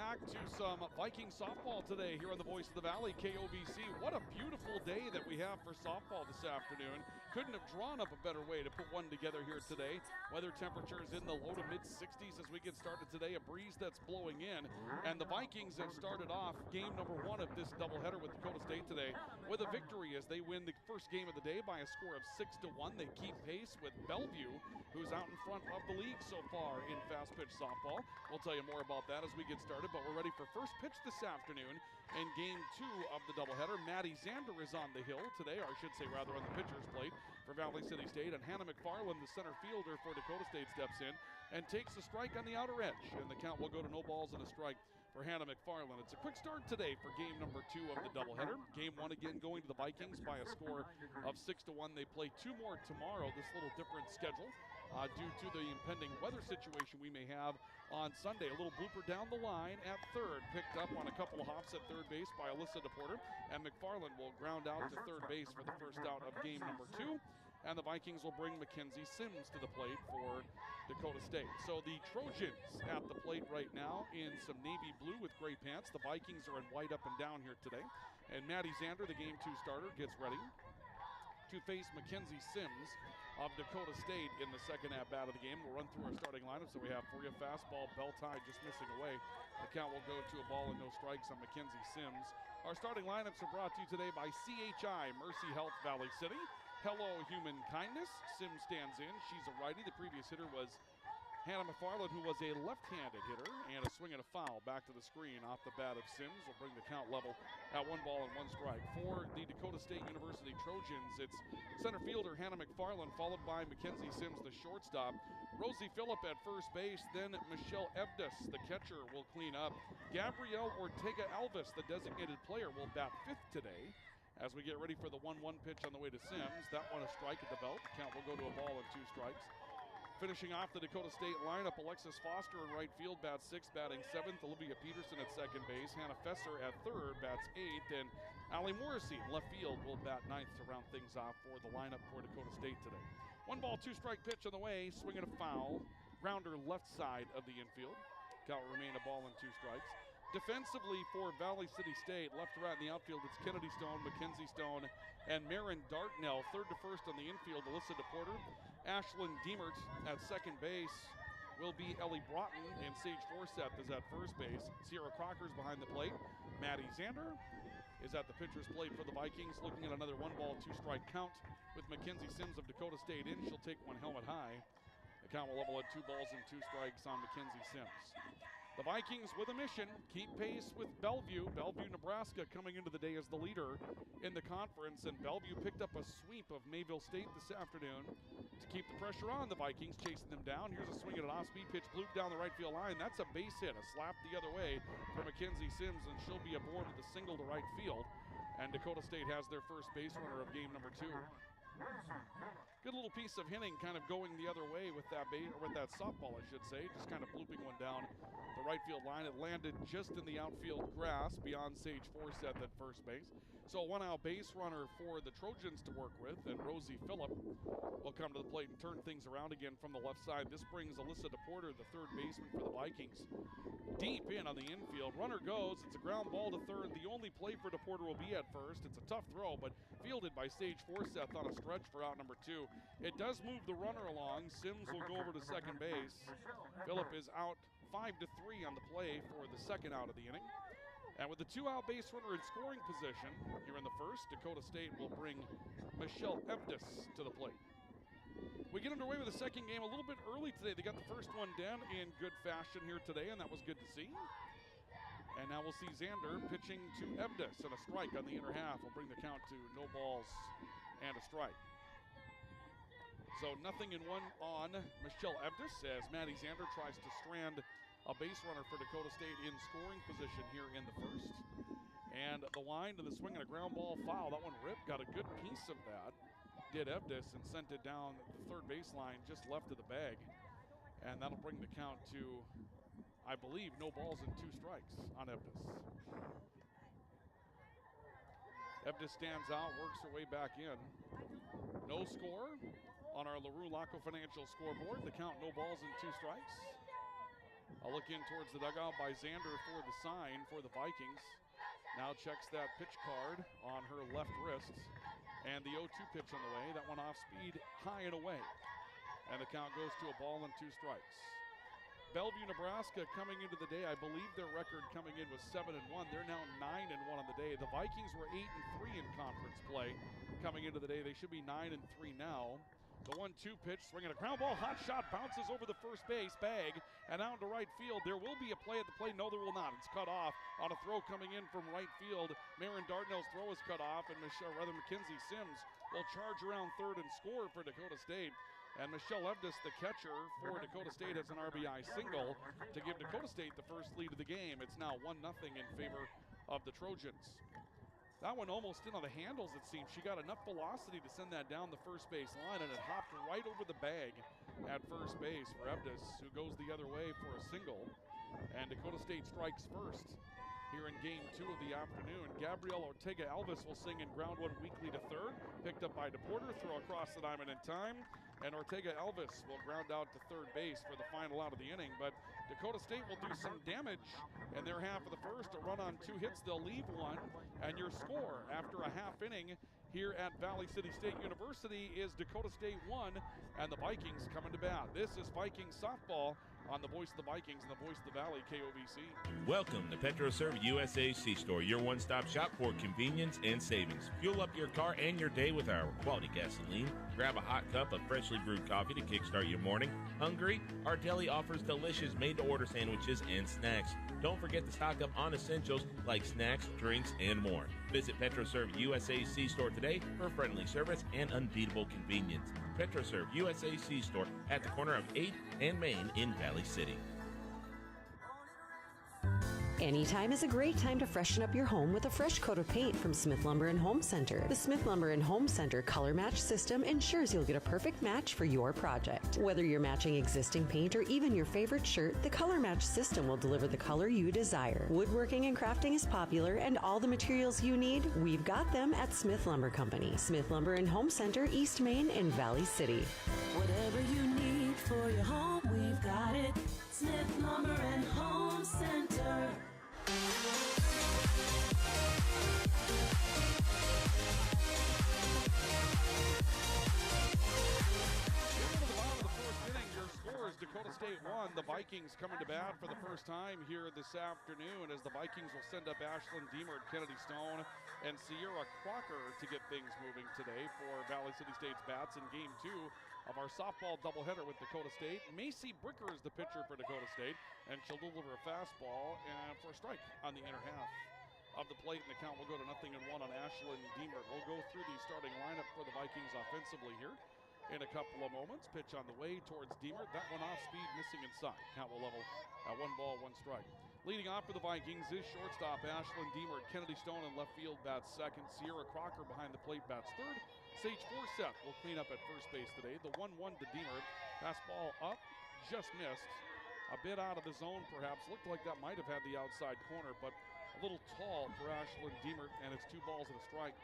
back to some Viking softball today here on the Voice of the Valley, KOVC. What a beautiful day that we have for softball this afternoon. Couldn't have drawn up a better way to put one together here today. Weather temperatures in the low to mid 60s as we get started today. A breeze that's blowing in. And the Vikings have started off game number one of this doubleheader with Dakota State today with a victory as they win the first game of the day by a score of 6-1. They keep pace with Bellevue, who's out in front of the league so far in fast pitch softball. We'll tell you more about that as we get started, but we're ready for first pitch this afternoon in game two of the doubleheader. Maddie Zander is on the hill today, or I should say rather on the pitcher's plate for Valley City State, and Hannah McFarland, the center fielder for Dakota State, steps in and takes a strike on the outer edge, and the count will go to no balls and a strike for Hannah McFarland. It's a quick start today for game number two of the doubleheader. Game one again going to the Vikings by a score of 6-1. They play two more tomorrow, this little different schedule due to the impending weather situation we may have on Sunday. A little blooper down the line at third, picked up on a couple of hops at third base by Alyssa DePorter, and McFarland will ground out to third base for the first out of game number two, and the Vikings will bring Mackenzie Sims to the plate for Dakota State. So the Trojans at the plate right now in some navy blue with gray pants. The Vikings are in white up and down here today, and Maddie Zander, the game two starter, gets ready to face Mackenzie Sims of Dakota State in the second at-bat of the game. We'll run through our starting lineups that we have for you. Fastball, bell tie, just missing away. The count will go to a ball and no strikes on Mackenzie Sims. Our starting lineups are brought to you today by CHI, Mercy Health Valley City. Hello Human Kindness. Sims stands in. She's a righty. The previous hitter was Hannah McFarland, who was a left-handed hitter, and a swing and a foul back to the screen off the bat of Sims will bring the count level at 1-1 strike. For the Dakota State University Trojans, it's center fielder Hannah McFarland, followed by Mackenzie Sims, the shortstop. Rosie Phillip at first base, then Michelle Evdes, the catcher, will clean up. Gabrielle Ortega-Alvis, the designated player, will bat fifth today as we get ready for the 1-1 pitch on the way to Sims. That one a strike at the belt. The count will go to a ball and two strikes. Finishing off the Dakota State lineup, Alexis Foster in right field bats sixth, batting seventh. Olivia Peterson at second base. Hannah Fesser at third bats eighth. And Allie Morrissey in left field will bat ninth to round things off for the lineup for Dakota State today. 1-2 strike pitch on the way. Swinging a foul. Grounder left side of the infield. Count will remain a ball and two strikes. Defensively for Valley City State, left to right in the outfield, it's Kennedy Stone, Mackenzie Stone, and Marin Dartnell. Third to first on the infield, Alyssa DePorter. Ashlyn Diemert at second base will be Ellie Broughton, and Sage Forseth is at first base. Sierra Crocker's behind the plate. Maddie Zander is at the pitcher's plate for the Vikings, looking at another 1-2 strike count with Mackenzie Sims of Dakota State in. She'll take one helmet high. The count will level at 2 balls and 2 strikes on Mackenzie Sims. The Vikings with a mission, keep pace with Bellevue. Bellevue, Nebraska coming into the day as the leader in the conference, and Bellevue picked up a sweep of Mayville State this afternoon to keep the pressure on the Vikings, chasing them down. Here's a swing at an off-speed pitch, blooped down the right field line. That's a base hit, a slap the other way for Mackenzie Sims, and she'll be aboard with a single to right field. And Dakota State has their first base runner of game number two. Good little piece of hitting, kind of going the other way with that softball, I should say. Just kind of blooping one down the right field line. It landed just in the outfield grass beyond Sage Forseth at first base. So a one-out base runner for the Trojans to work with, and Rosie Phillip will come to the plate and turn things around again from the left side. This brings Alyssa DePorter, the third baseman for the Vikings, deep in on the infield. Runner goes. It's a ground ball to third. The only play for DePorter will be at first. It's a tough throw, but fielded by Sage Forseth on a stretch for out number two. It does move the runner along. Sims will go over to second base. Phillip is out 5-3 on the play for the second out of the inning. And with the two-out base runner in scoring position here in the first, Dakota State will bring Michelle Evdes to the plate. We get underway with the second game a little bit early today. They got the first one down in good fashion here today, and that was good to see. And now we'll see Zander pitching to Evdes, and a strike on the inner half will bring the count to no balls and a strike. So nothing in one on Michelle Evdes as Maddie Zander tries to strand a base runner for Dakota State in scoring position here in the first. And the line to the swing and a ground ball foul. That one ripped, got a good piece of that. Did Evdes and sent it down the third baseline just left of the bag. And that'll bring the count to, I believe, no balls and 2 strikes on Evdes. Evdes stands out, works her way back in. No score on our LaRue Laco Financial scoreboard. The count, no balls and 2 strikes. A look in towards the dugout by Xander for the sign for the Vikings. Now checks that pitch card on her left wrist. And the 0-2 pitch on the way. That one off speed, high and away. And the count goes to a ball and 2 strikes. Bellevue, Nebraska coming into the day, I believe their record coming in was 7-1. They're now 9-1 on the day. The Vikings were 8-3 in conference play coming into the day. They should be 9-3 now. The 1-2 pitch, swinging a ground ball, hot shot, bounces over the first base bag and out to right field. There will be a play at the plate. No, there will not. It's cut off on a throw coming in from right field. Marin Dardanel's throw is cut off, and Mackenzie Sims will charge around third and score for Dakota State. And Michelle Evdes, the catcher for Dakota State, has an RBI single to give Dakota State the first lead of the game. It's now 1-0 in favor of the Trojans. That one almost in on the handles, it seems. She got enough velocity to send that down the first base line, and it hopped right over the bag at first base for Evdes, who goes the other way for a single. And Dakota State strikes first here in game 2 of the afternoon. Gabrielle Ortega-Alvis will sing in ground one weakly to third. Picked up by DePorter, throw across the diamond in time. And Ortega-Alvis will ground out to third base for the final out of the inning. But Dakota State will do some damage in their half of the first. A run on 2 hits, they'll leave one. And your score after a half inning here at Valley City State University is Dakota State 1 and the Vikings coming to bat. This is Vikings softball on the Voice of the Vikings and the Voice of the Valley, KOVC. Welcome to PetroServe USA C-Store, your one-stop shop for convenience and savings. Fuel up your car and your day with our quality gasoline. Grab a hot cup of freshly brewed coffee to kickstart your morning. Hungry? Our deli offers delicious made-to-order sandwiches and snacks. Don't forget to stock up on essentials like snacks, drinks, and more. Visit PetroServe USA C-Store today for friendly service and unbeatable convenience. PetroServe USA C-Store at the corner of 8th and Main in Valley City. Anytime is a great time to freshen up your home with a fresh coat of paint from Smith Lumber and Home Center. The Smith Lumber and Home Center color match system ensures you'll get a perfect match for your project. Whether you're matching existing paint or even your favorite shirt, the color match system will deliver the color you desire. Woodworking and crafting is popular, and all the materials you need, we've got them at Smith Lumber Company. Smith Lumber and Home Center, East Main in Valley City. Whatever you need for your home, we've got it. Smith Lumber and Home Center. Dakota State 1. The Vikings coming to bat for the first time here this afternoon as the Vikings will send up Ashlyn Deemert, Kennedy Stone, and Sierra Crocker to get things moving today for Valley City State's bats in game 2 of our softball doubleheader with Dakota State. Macy Bricker is the pitcher for Dakota State, and she'll deliver a fastball and for a strike on the inner half of the plate, and the count will go to 0-1 on Ashlyn Deemert. We'll go through the starting lineup for the Vikings offensively here in a couple of moments. Pitch on the way towards Deemert. That one off speed, missing inside. Count will level at 1 ball, 1 strike. Leading off for the Vikings is shortstop Ashlyn Deemert. Kennedy Stone in left field bats second. Sierra Crocker behind the plate bats third. Sage Forseth will clean up at first base today. The 1-1 to Deemert. Fastball up, just missed. A bit out of the zone perhaps. Looked like that might have had the outside corner, but a little tall for Ashlyn Deemert, and it's 2 balls and a strike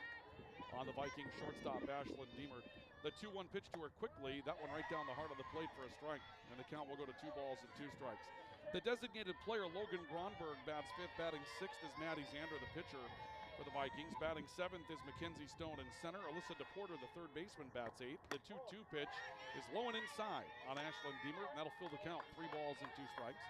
on the Vikings shortstop Ashlyn Deemert. The 2-1 pitch to her quickly. That one right down the heart of the plate for a strike. And the count will go to 2 balls and 2 strikes. The designated player, Logan Gronberg, bats 5th. Batting 6th is Maddie Zander, the pitcher for the Vikings. Batting 7th is Mackenzie Stone in center. Alyssa DePorter, the third baseman, bats 8th. The 2-2 pitch is low and inside on Ashlyn Deemert, and that'll fill the count. 3 balls and 2 strikes.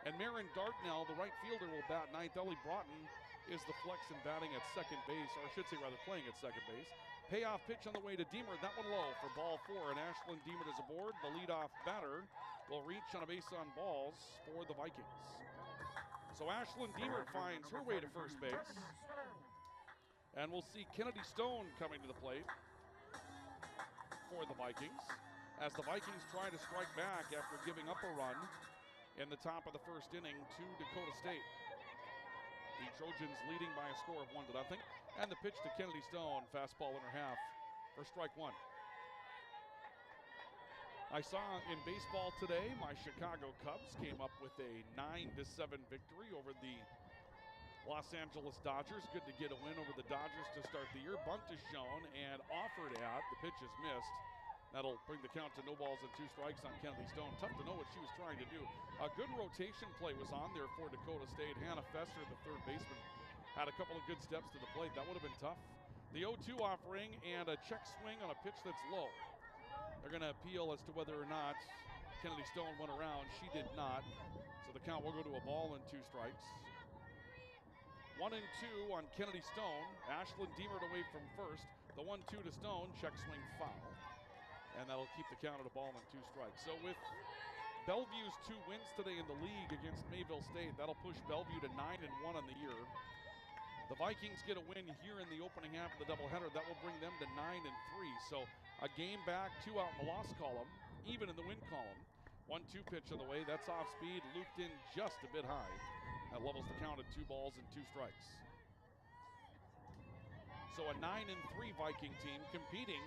And Marin Dardanel, the right fielder, will bat 9th. Ellie Broughton is the flex and batting at second base, or I should say rather playing at second base. Payoff pitch on the way to Deemert. That one low for ball 4, and Ashlyn Deemert is aboard. The leadoff batter will reach on a base on balls for the Vikings. So Ashlyn Deemert finds her way to first base. And we'll see Kennedy Stone coming to the plate for the Vikings as the Vikings try to strike back after giving up a run in the top of the first inning to Dakota State. The Trojans leading by a score of 1-0. And the pitch to Kennedy Stone, fastball in her half for strike 1. I saw in baseball today, my Chicago Cubs came up with a 9-7 victory over the Los Angeles Dodgers. Good to get a win over the Dodgers to start the year. Bunt is shown and offered at. The pitch is missed. That'll bring the count to no balls and 2 strikes on Kennedy Stone. Tough to know what she was trying to do. A good rotation play was on there for Dakota State. Hannah Fester, the third baseman, had a couple of good steps to the plate. That would have been tough. The 0-2 offering and a check swing on a pitch that's low. They're going to appeal as to whether or not Kennedy Stone went around. She did not. So the count will go to a ball and 2 strikes. 1-2 on Kennedy Stone. Ashlyn Diemert away from first. The 1-2 to Stone. Check swing foul. And that'll keep the count at a ball and 2 strikes. So with Bellevue's 2 wins today in the league against Mayville State, that'll push Bellevue to 9-1 on the year. The Vikings get a win here in the opening half of the doubleheader. That will bring them to 9-3. So a game back, 2 out in the loss column, even in the win column. 1-2 pitch on the way. That's off speed, looped in just a bit high. That levels the count at 2 balls and 2 strikes. So a 9-3 Viking team competing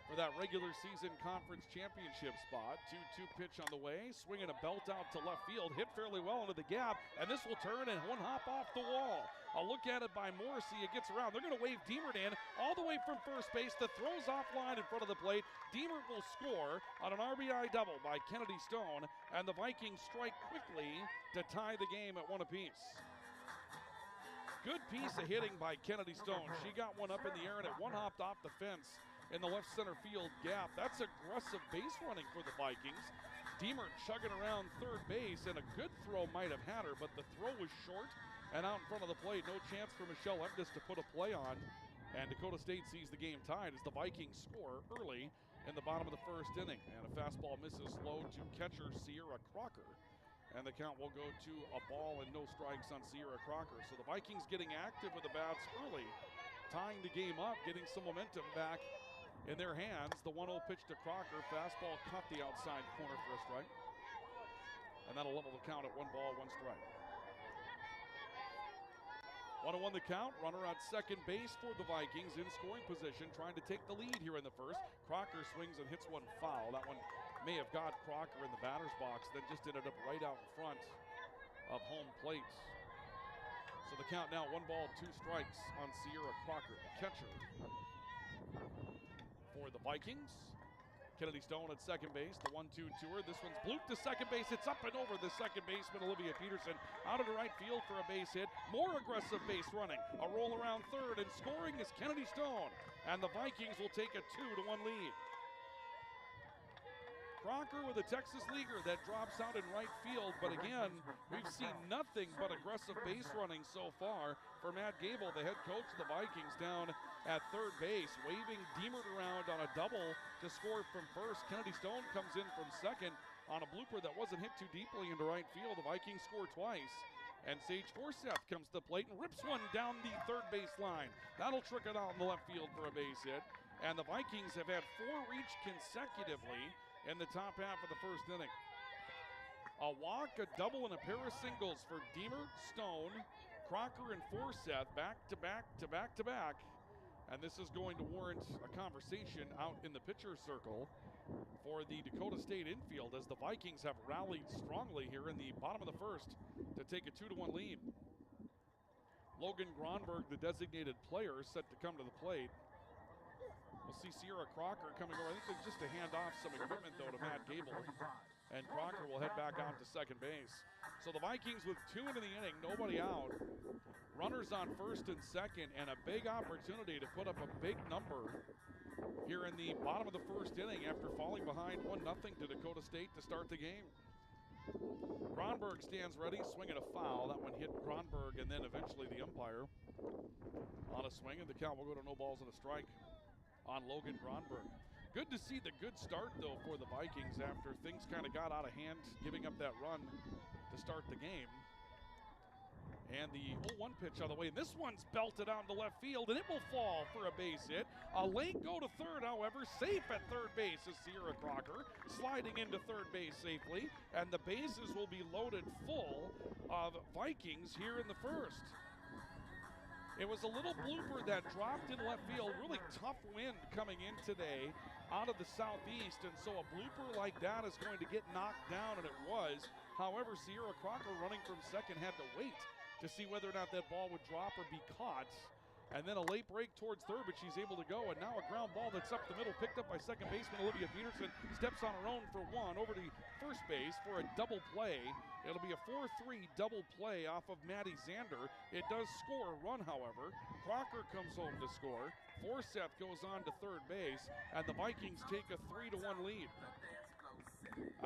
for that regular season conference championship spot. 2-2 pitch on the way, swinging a belt out to left field, hit fairly well into the gap, and this will turn and one hop off the wall. A look at it by Morrissey. It gets around. They're going to wave Diemert in all the way from first base. The throw's offline in front of the plate. Diemert will score on an RBI double by Kennedy Stone, and the Vikings strike quickly to tie the game at 1 apiece. Good piece of hitting by Kennedy Stone. She got one up in the air, and it one hopped off the fence in the left center field gap. That's aggressive base running for the Vikings. Diemert chugging around third base, and a good throw might have had her, but the throw was short and out in front of the plate. No chance for Michelle Evdes to put a play on, and Dakota State sees the game tied as the Vikings score early in the bottom of the first inning. And a fastball misses low to catcher Sierra Crocker, and the count will go to a ball and no strikes on Sierra Crocker. So the Vikings getting active with the bats early, tying the game up, getting some momentum back in their hands. The 1-0 pitch to Crocker. Fastball caught the outside corner for a strike. And that'll level the count at 1 ball, 1 strike. 1-1 the count. Runner on second base for the Vikings in scoring position, trying to take the lead here in the first. Crocker swings and hits one foul. That one may have got Crocker in the batter's box, then just ended up right out in front of home plate. So the count now 1 ball, 2 strikes on Sierra Crocker, the catcher for the Vikings. Kennedy Stone at second base, the 1-2 to her. This one's blooped to second base. It's up and over the second baseman, Olivia Peterson, out of the right field for a base hit. More aggressive base running. A roll around third, and scoring is Kennedy Stone. And the Vikings will take a 2-1 lead. Crocker with a Texas leaguer that drops out in right field, but again, we've seen nothing but aggressive base running so far for Matt Gable, the head coach of the Vikings, down at third base, waving Diemert around on a double to score from first. Kennedy Stone comes in from second on a blooper that wasn't hit too deeply into right field. The Vikings score twice, and Sage Forseth comes to the plate and rips one down the third base line. That'll trick it out in the left field for a base hit, and the Vikings have had 4 reach consecutively in the top half of the first inning. A walk, a double, and a pair of singles for Diemert, Stone, Crocker, and Forseth, back to back to back to back. And this is going to warrant a conversation out in the pitcher circle for the Dakota State infield as the Vikings have rallied strongly here in the bottom of the first to take a 2-1 lead. Logan Gronberg, the designated player, set to come to the plate. We'll see Sierra Crocker coming over. I think they're just to hand off some equipment, though, to Matt Gable. And Crocker will head back out to second base. So the Vikings with 2 into the inning, nobody out. Runners on first and second, and a big opportunity to put up a big number here in the bottom of the first inning after falling behind 1-0 to Dakota State to start the game. Gronberg stands ready, swinging a foul. That one hit Gronberg and then eventually the umpire on a swing, and the count will go to no balls and a strike on Logan Gronberg. Good to see the good start, though, for the Vikings after things kind of got out of hand, giving up that run to start the game. And the 0-1 pitch on the way. And this one's belted out into left field, and it will fall for a base hit. A late go to third, however, safe at third base is Sierra Crocker, sliding into third base safely. And the bases will be loaded full of Vikings here in the first. It was a little blooper that dropped in left field. Really tough wind coming in today out of the southeast, and so a blooper like that is going to get knocked down, and it was. However, Sierra Crocker running from second had to wait to see whether or not that ball would drop or be caught. And then a late break towards third, but she's able to go. And now a ground ball that's up the middle, picked up by second baseman Olivia Peterson. Steps on her own for one, over to first base for a double play. It'll be a 4-3 double play off of Maddie Zander. It does score a run, however. Crocker comes home to score. Forseth goes on to third base, and the Vikings take a 3-1 lead.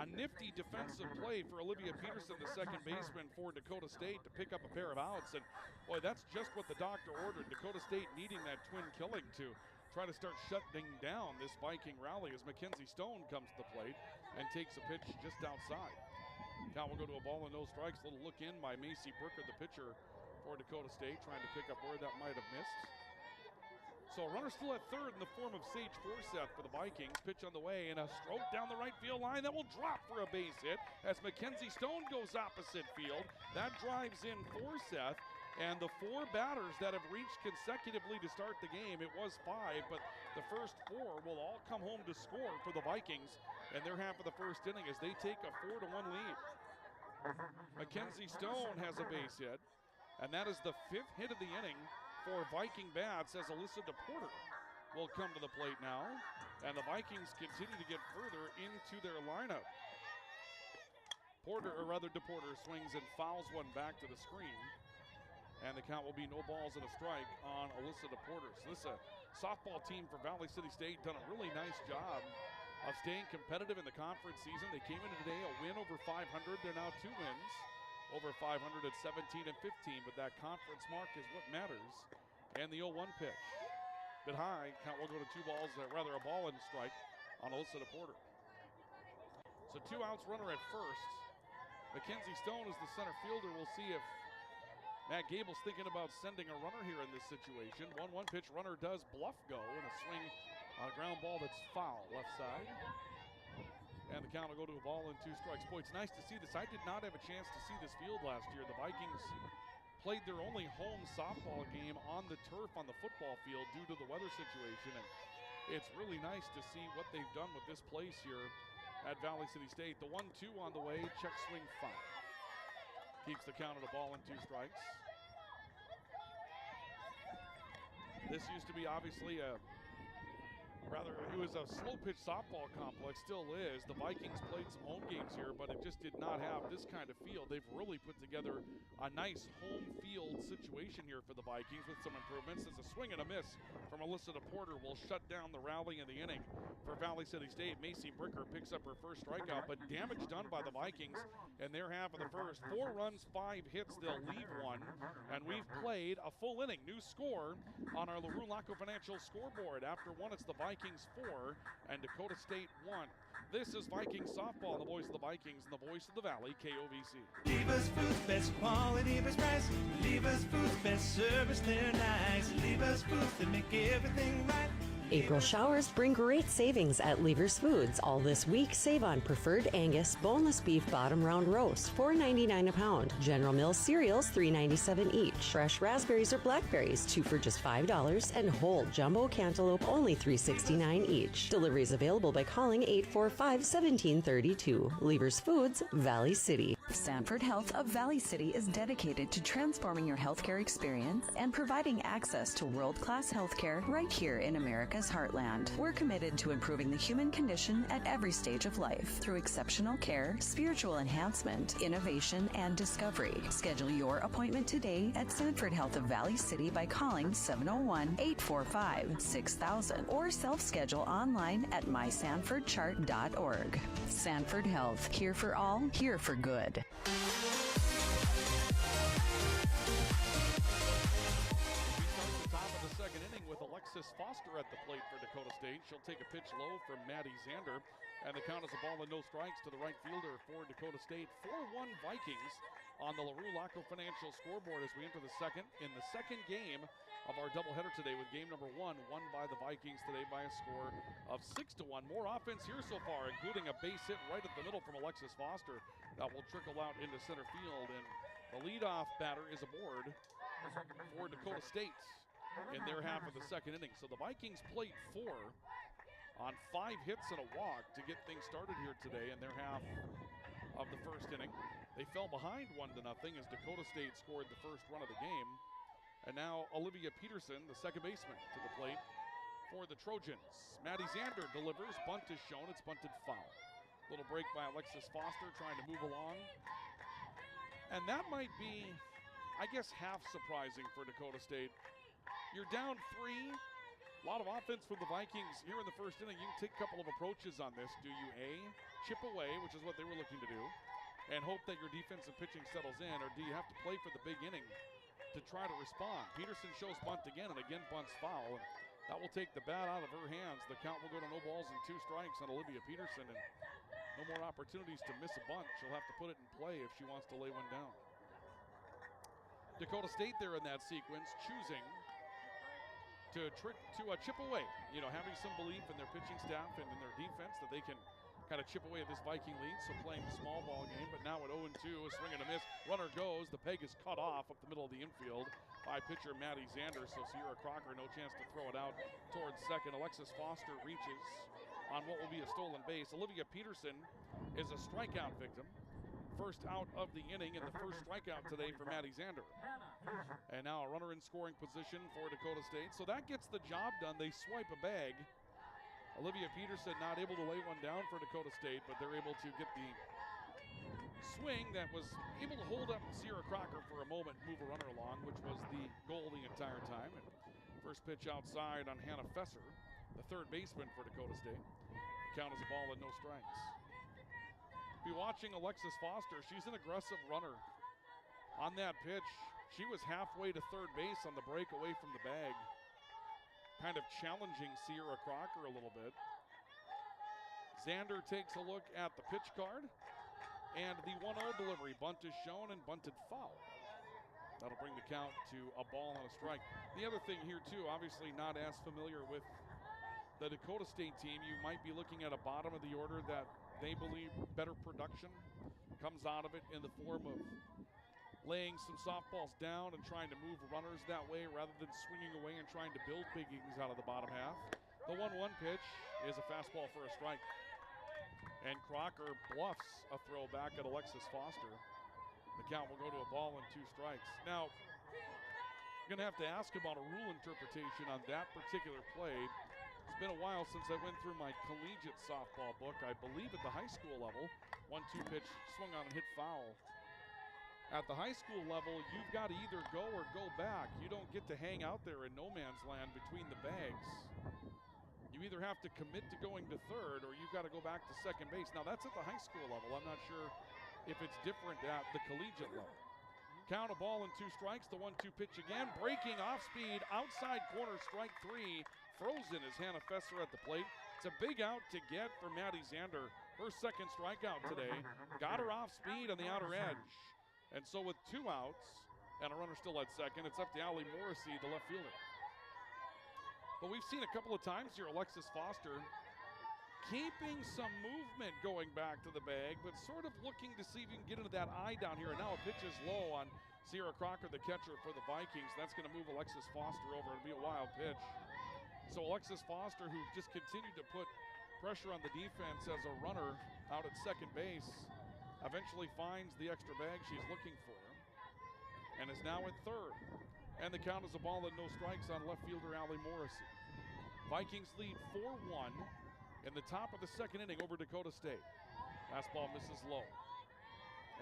A nifty defensive play for Olivia Peterson, the second baseman for Dakota State, to pick up a pair of outs. And boy, that's just what the doctor ordered. Dakota State needing that twin killing to try to start shutting down this Viking rally as Mackenzie Stone comes to the plate and takes a pitch just outside. Count will go to a ball and no strikes. Little look in by Macy Brooker, the pitcher for Dakota State, trying to pick up where that might have missed. So a runner still at third in the form of Sage Forseth for the Vikings. Pitch on the way and a stroke down the right field line that will drop for a base hit as Mackenzie Stone goes opposite field. That drives in Forseth, and the four batters that have reached consecutively to start the game, it was 5, but the first 4 will all come home to score for the Vikings in their half of the first inning as they take a 4-1 lead. Mackenzie Stone has a base hit, and that is the 5th hit of the inning for Viking bats as Alyssa DePorter will come to the plate now, and the Vikings continue to get further into their lineup. DePorter swings and fouls one back to the screen, and the count will be no balls and a strike on Alyssa DePorter. So this is a softball team for Valley City State, done a really nice job of staying competitive in the conference season. They came in today a win over 500. They're now 2 wins over 500 at 17 and 15, but that conference mark is what matters. And the 0-1 pitch. Bit high, count will go to 2 balls, rather a ball and strike on Alyssa DePorter. So 2 outs, runner at first. Mackenzie Stone is the center fielder. We'll see if Matt Gable's thinking about sending a runner here in this situation. 1-1 pitch, runner does bluff go, and a swing on a ground ball that's foul, left side. And the count will go to a ball and 2 strikes. Boy, it's nice to see this. I did not have a chance to see this field last year. The Vikings played their only home softball game on the turf on the football field due to the weather situation. And it's really nice to see what they've done with this place here at Valley City State. The 1-2 on the way, check swing foul. Keeps the count at a ball and 2 strikes. This used to be obviously it was a slow pitch softball complex, still is. The Vikings played some home games here, but it just did not have this kind of field. They've really put together a nice home field situation here for the Vikings with some improvements. As a swing and a miss from Alyssa DePorter will shut down the rally in the inning for Valley City State. Macy Bricker picks up her first strikeout, but damage done by the Vikings in their half of the first. 4 runs, 5 hits, they'll leave 1, and we've played a full inning. New score on our LaRue Laco Financial scoreboard. After 1, it's the Vikings 4 and Dakota State 1. This is Vikings softball, the voice of the Vikings and the voice of the Valley, KOVC. Lever's Foods, best quality, best price. Lever's Foods, best service, they're nice. Lever's Foods, they make everything right. April showers bring great savings at Lever's Foods. All this week, save on preferred Angus boneless beef bottom round roast, $4.99 a pound. General Mills cereals, $3.97 each. Fresh raspberries or blackberries, 2 for just $5. And whole jumbo cantaloupe, only $3.69 each. Deliveries available by calling 845-1732. Lever's Foods, Valley City. Sanford Health of Valley City is dedicated to transforming your healthcare experience and providing access to world-class healthcare right here in America's heartland. We're committed to improving the human condition at every stage of life through exceptional care, spiritual enhancement, innovation, and discovery. Schedule your appointment today at Sanford Health of Valley City by calling 701-845-6000 or self-schedule online at mysanfordchart.org. Sanford Health, here for all, here for good. Second inning with Alexis Foster at the plate for Dakota State. She'll take a pitch low from Maddie Zander, and the count is a ball and no strikes to the right fielder for Dakota State. 4-1 Vikings on the LaRue Laco Financial scoreboard as we enter the second game of our doubleheader today, with game number 1 won by the Vikings today by a score of 6-1. More offense here so far, including a base hit right at the middle from Alexis Foster that will trickle out into center field, and the leadoff batter is aboard for Dakota State in their half of the second inning. So the Vikings played 4 on 5 hits and a walk to get things started here today in their half of the first inning. They fell behind 1-0 as Dakota State scored the first run of the game. And now Olivia Peterson, the second baseman, to the plate for the Trojans. Maddie Zander delivers. Bunt is shown. It's bunted foul. Little break by Alexis Foster trying to move along. And that might be, I guess, half surprising for Dakota State. You're down 3. A lot of offense for the Vikings here in the first inning. You can take a couple of approaches on this. Do you A, chip away, which is what they were looking to do, and hope that your defensive pitching settles in, or do you have to play for the big inning to try to respond? Peterson shows bunt again, and again bunts foul. And that will take the bat out of her hands. The count will go to no balls and 2 strikes on Olivia Peterson, and no more opportunities to miss a bunt. She'll have to put it in play if she wants to lay one down. Dakota State there in that sequence, choosing to chip away, having some belief in their pitching staff and in their defense that they can kind of chip away at this Viking lead, so playing the small ball game. But now at 0-2, a swing and a miss. Runner goes. The peg is cut off up the middle of the infield by pitcher Maddie Zander, so Sierra Crocker no chance to throw it out towards second. Alexis Foster reaches on what will be a stolen base. Olivia Peterson is a strikeout victim. First out of the inning and the first strikeout today for Maddie Zander. And now a runner in scoring position for Dakota State. So that gets the job done. They swipe a bag. Olivia Peterson not able to lay one down for Dakota State, but they're able to get the swing that was able to hold up Sierra Crocker for a moment, move a runner along, which was the goal the entire time. And first pitch outside on Hannah Fesser, the third baseman for Dakota State. Count as a ball and no strikes. Be watching Alexis Foster. She's an aggressive runner. On that pitch, she was halfway to third base on the break away from the bag, kind of challenging Sierra Crocker a little bit. Zander takes a look at the pitch card, and the 1-0 delivery. Bunt is shown and bunted foul. That'll bring the count to a ball and a strike. The other thing here, too, obviously not as familiar with the Dakota State team. You might be looking at a bottom of the order that they believe better production comes out of it in the form of laying some softballs down and trying to move runners that way rather than swinging away and trying to build big innings out of the bottom half. The 1-1 pitch is a fastball for a strike. And Crocker bluffs a throw back at Alexis Foster. The count will go to a ball and 2 strikes. Now, I'm going to have to ask about a rule interpretation on that particular play. It's been a while since I went through my collegiate softball book. I believe at the high school level, 1-2 pitch swung on and hit foul. At the high school level, you've got to either go or go back. You don't get to hang out there in no man's land between the bags. You either have to commit to going to third or you've got to go back to second base. Now, that's at the high school level. I'm not sure if it's different at the collegiate level. Count a ball and 2 strikes. The 1-2 pitch again. Breaking off speed. Outside corner, strike 3. Frozen is Hannah Fesser at the plate. It's a big out to get for Maddie Zander. Her second strikeout today. Got her off speed on the outer edge. And so with 2 outs and a runner still at second, it's up to Allie Morrissey, the left fielder. But we've seen a couple of times here Alexis Foster keeping some movement going back to the bag, but sort of looking to see if you can get into that eye down here. And now a pitch is low on Sierra Crocker, the catcher for the Vikings. That's going to move Alexis Foster over. It'll be a wild pitch. So Alexis Foster, who just continued to put pressure on the defense as a runner out at second base, eventually finds the extra bag she's looking for and is now at third. And the count is a ball and no strikes on left fielder Allie Morrissey. Vikings lead 4-1 in the top of the second inning over Dakota State. Last ball misses low.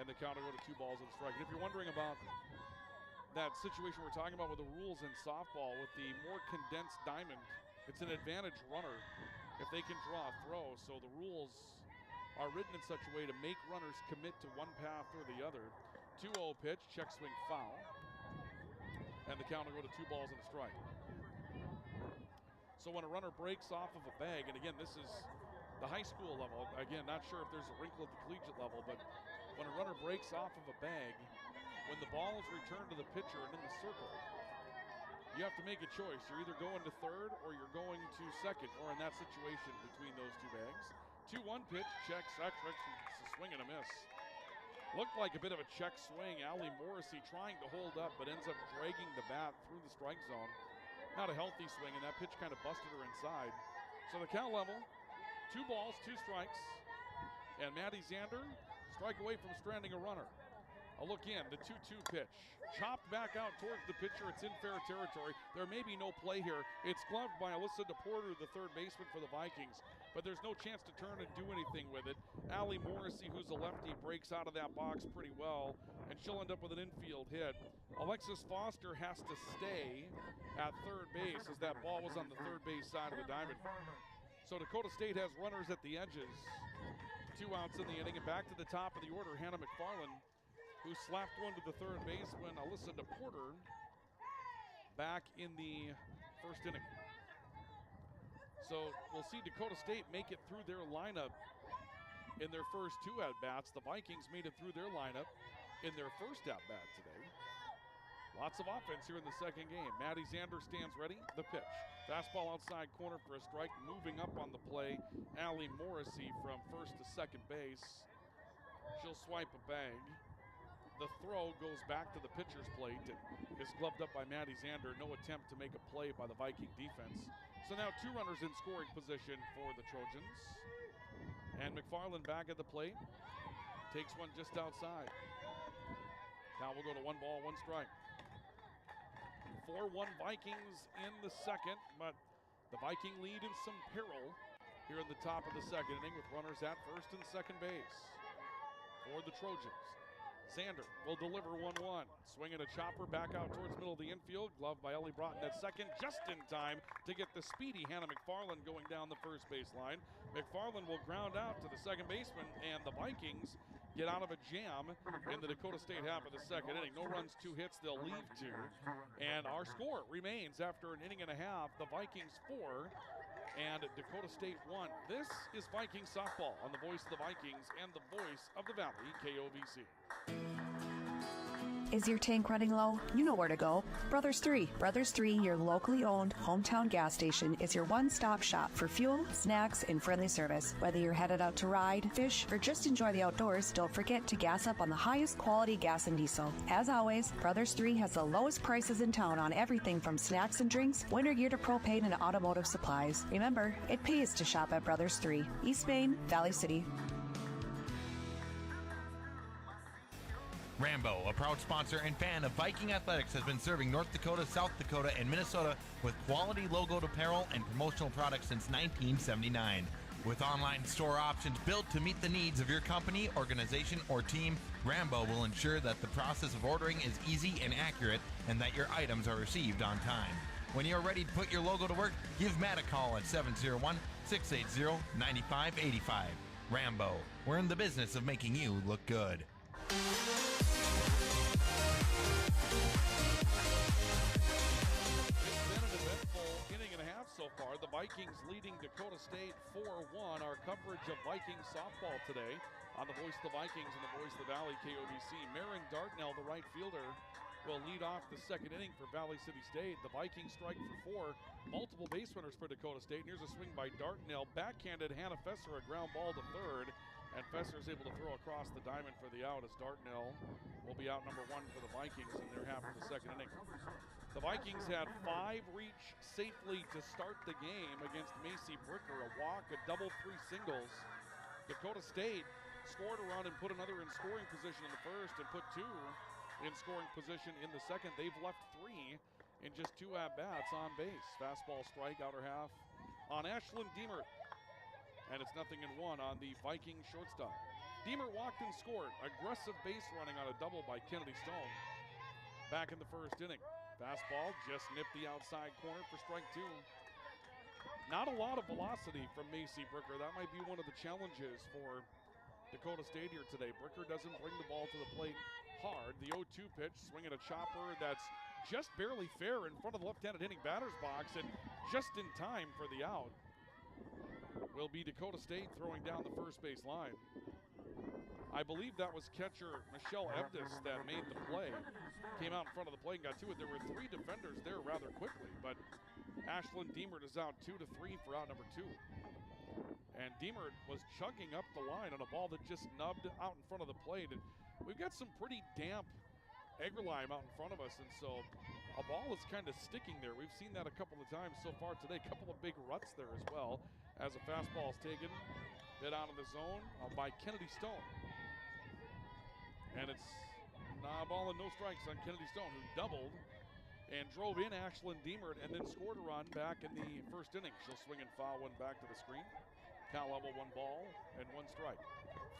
And the count will go to 2 balls and a strike. And if you're wondering about that situation we're talking about with the rules in softball, with the more condensed diamond, it's an advantage runner if they can draw a throw. So the rules are written in such a way to make runners commit to one path or the other. 2-0 pitch, check swing foul. And the count will go to 2 balls and a strike. So when a runner breaks off of a bag, and again, this is the high school level. Again, not sure if there's a wrinkle at the collegiate level, but when a runner breaks off of a bag, when the ball is returned to the pitcher and in the circle, you have to make a choice. You're either going to third or you're going to second, or in that situation between those 2 bags. 2-1 pitch, check, it's a swing and a miss. Looked like a bit of a check swing. Allie Morrissey trying to hold up, but ends up dragging the bat through the strike zone. Not a healthy swing, and that pitch kind of busted her inside. So the count level, 2 balls, 2 strikes, and Maddie Zander strike away from stranding a runner. A look in, the 2-2 pitch. Chopped back out towards the pitcher. It's in fair territory. There may be no play here. It's gloved by Alyssa DePorter, the third baseman for the Vikings, but there's no chance to turn and do anything with it. Allie Morrissey, who's a lefty, breaks out of that box pretty well, and she'll end up with an infield hit. Alexis Foster has to stay at third base as that ball was on the third base side of the diamond. So Dakota State has runners at the edges. 2 outs in the inning, and back to the top of the order, Hannah McFarland, who slapped one to the third baseman, Alyssa DePorter, back in the first inning. So we'll see Dakota State make it through their lineup in their first 2 at-bats. The Vikings made it through their lineup in their first at-bat today. Lots of offense here in the second game. Maddie Zander stands ready. The pitch. Fastball outside corner for a strike. Moving up on the play, Allie Morrissey from first to second base. She'll swipe a bag. The throw goes back to the pitcher's plate and is gloved up by Maddie Zander. No attempt to make a play by the Viking defense. So now 2 runners in scoring position for the Trojans. And McFarland back at the plate. Takes one just outside. Now we'll go to 1 ball, 1 strike. 4-1 Vikings in the second, but the Viking lead in some peril here in the top of the second inning with runners at first and second base for the Trojans. Zander will deliver 1-1. Swinging a chopper back out towards middle of the infield. Gloved by Ellie Broughton at second, just in time to get the speedy Hannah McFarland going down the first base line. McFarland will ground out to the second baseman, and the Vikings get out of a jam in the Dakota State half of the second inning. No runs, 2 hits, they'll leave 2. And our score remains after an inning and a half, the Vikings 4 and Dakota State 1. This is Viking softball on the voice of the Vikings and the voice of the Valley, KOVC. Is your tank running low? You know where to go. Brothers 3. Brothers 3, your locally owned hometown gas station, is your one-stop shop for fuel, snacks, and friendly service. Whether you're headed out to ride, fish, or just enjoy the outdoors, don't forget to gas up on the highest quality gas and diesel. As always, Brothers 3 has the lowest prices in town on everything from snacks and drinks, winter gear to propane and automotive supplies. Remember, it pays to shop at Brothers 3, East Main, Valley City. Rambo, a proud sponsor and fan of Viking Athletics, has been serving North Dakota, South Dakota, and Minnesota with quality logoed apparel and promotional products since 1979. With online store options built to meet the needs of your company, organization, or team, Rambo will ensure that the process of ordering is easy and accurate and that your items are received on time. When you're ready to put your logo to work, give Matt a call at 701-680-9585. Rambo, we're in the business of making you look good. So far, the Vikings leading Dakota State 4-1. Our coverage of Viking softball today on the voice of the Vikings and the voice of the Valley, KOVC. Marin Dartnell, the right fielder, will lead off the second inning for Valley City State. The Vikings strike for 4. Multiple base runners for Dakota State. And here's a swing by Dartnell. Backhanded Hannah Fesser, a ground ball to third. And Fesser is able to throw across the diamond for the out as Dartnell will be out number 1 for the Vikings in their half of the second inning. The Vikings had 5 reach safely to start the game against Macy Bricker. A walk, a double, 3 singles. Dakota State scored a run and put another in scoring position in the first and put 2 in scoring position in the second. They've left 3 in just 2 at-bats on base. Fastball strike, outer half on Ashlyn Deemer. And it's 0-1 on the Viking shortstop. Deemer walked and scored. Aggressive base running on a double by Kennedy Stone. Back in the first inning. Fastball just nipped the outside corner for strike 2. Not a lot of velocity from Macy Bricker. That might be one of the challenges for Dakota State here today. Bricker doesn't bring the ball to the plate hard. The 0-2 pitch, swinging a chopper that's just barely fair in front of the left-handed hitting batter's box and just in time for the out. Will be Dakota State throwing down the first base line. I believe that was catcher Michelle Evdes that made the play. Came out in front of the plate and got to it. There were 3 defenders there rather quickly, but Ashlyn Deemert is out 2-3 for out number 2. And Deemert was chugging up the line on a ball that just nubbed out in front of the plate. And we've got some pretty damp egg lime out in front of us, and so a ball is kind of sticking there. We've seen that a couple of times so far today. A couple of big ruts there as well as a fastball is taken. Bit out of the zone by Kennedy Stone. And it's Ball and no strikes on Kennedy Stone, who doubled and drove in Ashlyn Deemert and then scored a run back in the first inning. She'll swing and foul one back to the screen. Count level, 1 ball and 1 strike.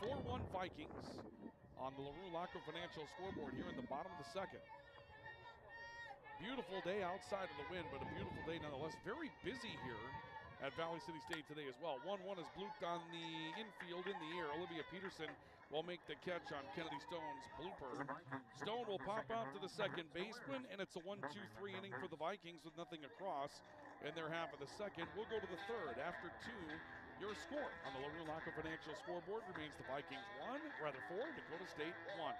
4-1 Vikings on the LaRue Laco Financial scoreboard here in the bottom of the second. Beautiful day outside of the wind, but a beautiful day nonetheless. Very busy here at Valley City State today as well. 1-1 is blooped on the infield in the air. Olivia Peterson will make the catch on Kennedy Stone's blooper. Stone will pop out to the second baseman, and it's a 1-2-3 inning for the Vikings with nothing across in their half of the second. We'll go to the third. After 2, your score on the LaRue Laco Financial scoreboard remains the Vikings 4, Dakota State 1.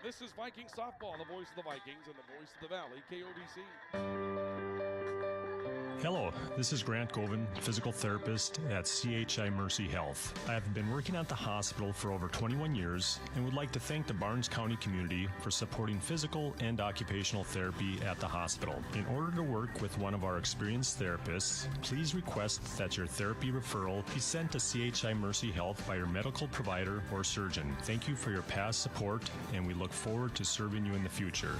This is Viking softball, the voice of the Vikings and the voice of the Valley, KOVC. Hello, this is Grant Govan, physical therapist at CHI Mercy Health. I have been working at the hospital for over 21 years and would like to thank the Barnes County community for supporting physical and occupational therapy at the hospital. In order to work with one of our experienced therapists, please request that your therapy referral be sent to CHI Mercy Health by your medical provider or surgeon. Thank you for your past support, and we look forward to serving you in the future.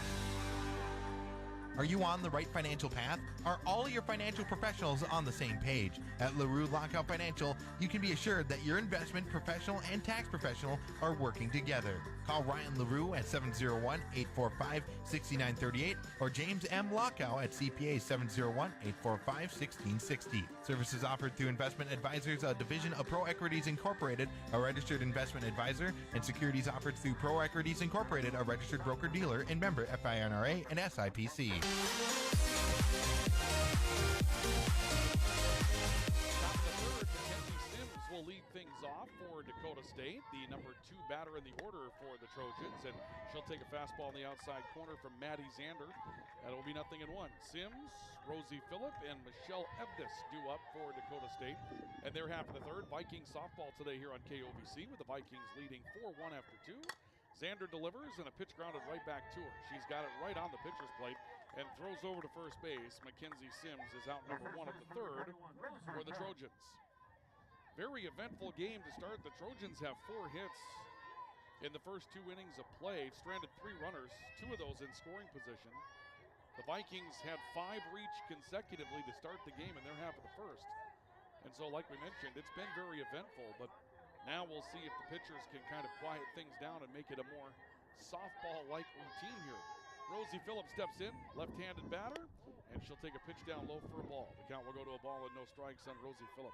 Are you on the right financial path? Are all your financial professionals on the same page? At LaRue Lockout Financial, you can be assured that your investment professional and tax professional are working together. Call Ryan LaRue at 701-845-6938 or James M. Lockout at CPA 701-845-1660. Services offered through Investment Advisors, a division of Pro Equities Incorporated, a registered investment advisor, and securities offered through Pro Equities Incorporated, a registered broker-dealer and member FINRA and SIPC. Top of the third, Mackenzie Sims will lead things off for Dakota State, the number 2 batter in the order for the Trojans, and she'll take a fastball in the outside corner from Maddie Zander. That'll be 0-1. Sims, Rosie Phillip, and Michelle Evdes due up for Dakota State. And they're half of the third. Viking softball today here on KOVC with the Vikings leading 4-1 after 2. Zander delivers, and a pitch grounded right back to her. She's got it right on the pitcher's plate and throws over to first base. Mackenzie Sims is out number 1 of the third for the Trojans. Very eventful game to start. The Trojans have 4 hits in the first 2 innings of play, stranded 3 runners, 2 of those in scoring position. The Vikings had 5 reach consecutively to start the game in their half of the first. And so, like we mentioned, it's been very eventful, but now we'll see if the pitchers can kind of quiet things down and make it a more softball-like routine here. Rosie Phillip steps in, left-handed batter, and she'll take a pitch down low for a ball. The count will go to a ball and no strikes on Rosie Phillip.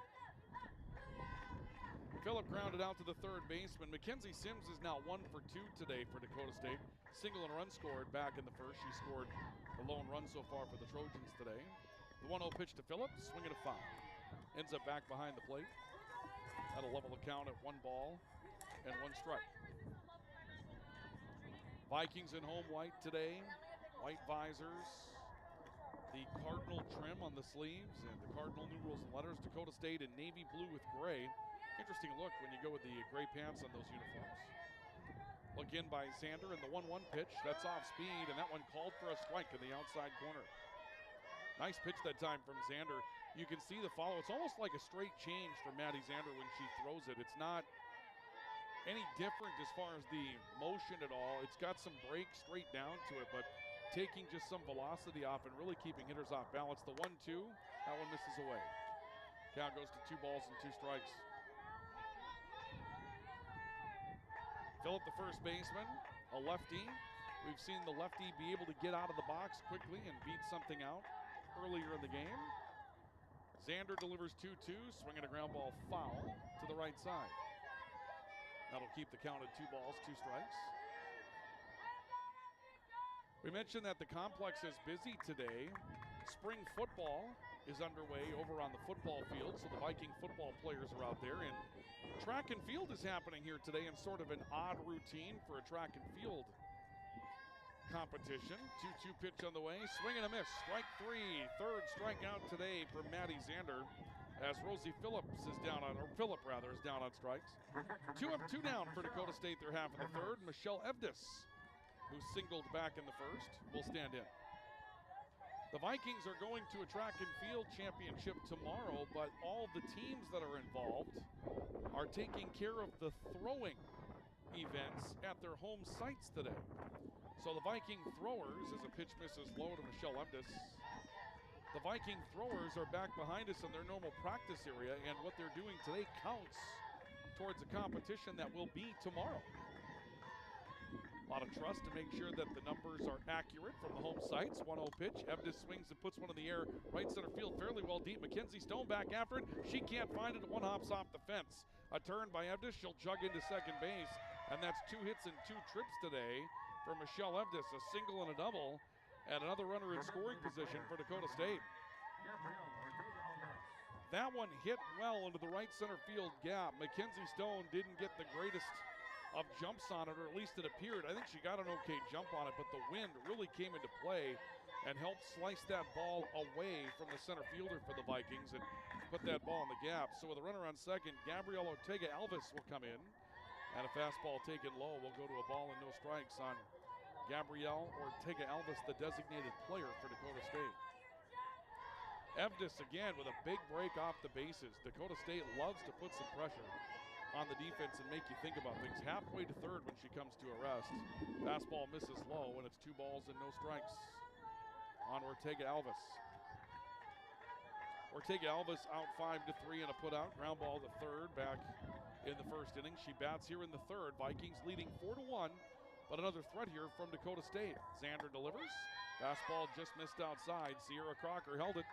Phillip grounded out to the third baseman. Mackenzie Sims is now 1 for 2 today for Dakota State. Single and run scored back in the first. She scored the lone run so far for the Trojans today. The 1-0 pitch to Phillip, swinging a foul. Ends up back behind the plate. That'll level the count at 1 ball and 1 strike. Vikings in home white today. White visors. The cardinal trim on the sleeves and the cardinal numerals and letters. Dakota State in navy blue with gray. Interesting look when you go with the gray pants on those uniforms. Look in by Zander, and the 1-1 pitch. That's off speed, and that one called for a strike in the outside corner. Nice pitch that time from Zander. You can see the follow. It's almost like a straight change for Maddie Zander when she throws it. It's not any different as far as the motion at all. It's got some break straight down to it, but taking just some velocity off and really keeping hitters off balance. The 1-2, that one misses away. Count goes to 2 balls and 2 strikes. Phillip, the first baseman, a lefty. We've seen the lefty be able to get out of the box quickly and beat something out earlier in the game. Zander delivers 2-2, swinging a ground ball foul to the right side. That'll keep the count at 2 balls, 2 strikes. We mentioned that the complex is busy today. Spring football is underway over on the football field, so the Viking football players are out there. And track and field is happening here today in sort of an odd routine for a track and field competition. 2-2 pitch on the way, swing and a miss, strike 3. Third strikeout today for Maddie Zander as Rosie Phillips is down on, or Phillip rather, is down on strikes. 2 up, 2 down for Dakota State, their half of the third. Michelle Evdes, who singled back in the first, will stand in. The Vikings are going to a track and field championship tomorrow, but all the teams that are involved are taking care of the throwing events at their home sites today. So the Viking throwers, as a pitch misses low to Michelle Evdes. The Viking throwers are back behind us in their normal practice area, and what they're doing today counts towards a competition that will be tomorrow. A lot of trust to make sure that the numbers are accurate from the home sites. 1-0 pitch. Evdes swings and puts one in the air. Right center field fairly well deep. Mackenzie Stone back after it. She can't find it. One hops off the fence. A turn by Evdes. She'll jug into second base. And that's 2 hits and 2 trips today for Michelle Evdes. A single and a double. And another runner in scoring position for Dakota State. That one hit well into the right center field gap. Mackenzie Stone didn't get the greatest of jumps on it, or at least it appeared. I think she got an okay jump on it, but the wind really came into play and helped slice that ball away from the center fielder for the Vikings and put that ball in the gap. So with a runner on second, Gabrielle Ortega-Alves will come in, and a fastball taken low will go to a ball and no strikes on Gabrielle Ortega-Alves, the designated player for Dakota State. Evdes again with a big break off the bases. Dakota State loves to put some pressure on the defense and make you think about things. Halfway to third when she comes to a rest. Fastball misses low, and it's 2 balls and no strikes on Ortega-Alves. Ortega-Alves out 5-3 and a putout. Ground ball to third back in the first inning. She bats here in the third. Vikings leading 4-1, but another threat here from Dakota State. Zander delivers. Fastball just missed outside. Sierra Crocker held it,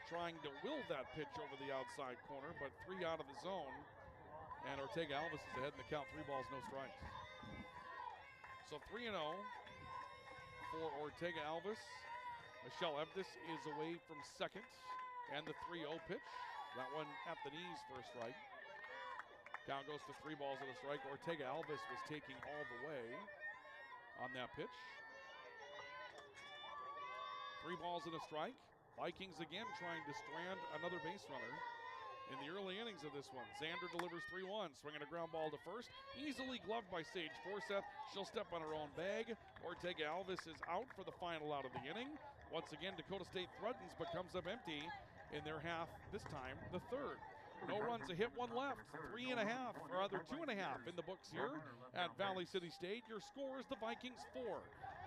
trying to will that pitch over the outside corner, but 3 out of the zone. And Ortega-Alves is ahead in the count, 3 balls, no strikes. So 3-0 for Ortega-Alves. Michelle Evdes is away from second. And the 3-0 pitch. That one at the knees for a strike. Count goes to 3 balls and a strike. Ortega-Alves was taking all the way on that pitch. 3 balls and a strike. Vikings again trying to strand another base runner in the early innings of this one. Zander delivers 3-1, swinging a ground ball to first. Easily gloved by Sage Forseth. She'll step on her own bag. Ortega-Alves is out for the final out of the inning. Once again, Dakota State threatens but comes up empty in their half, this time the third. No runs, a hit, 1 left. 3.5, or rather 2.5 in the books here at Valley City State. Your score is the Vikings 4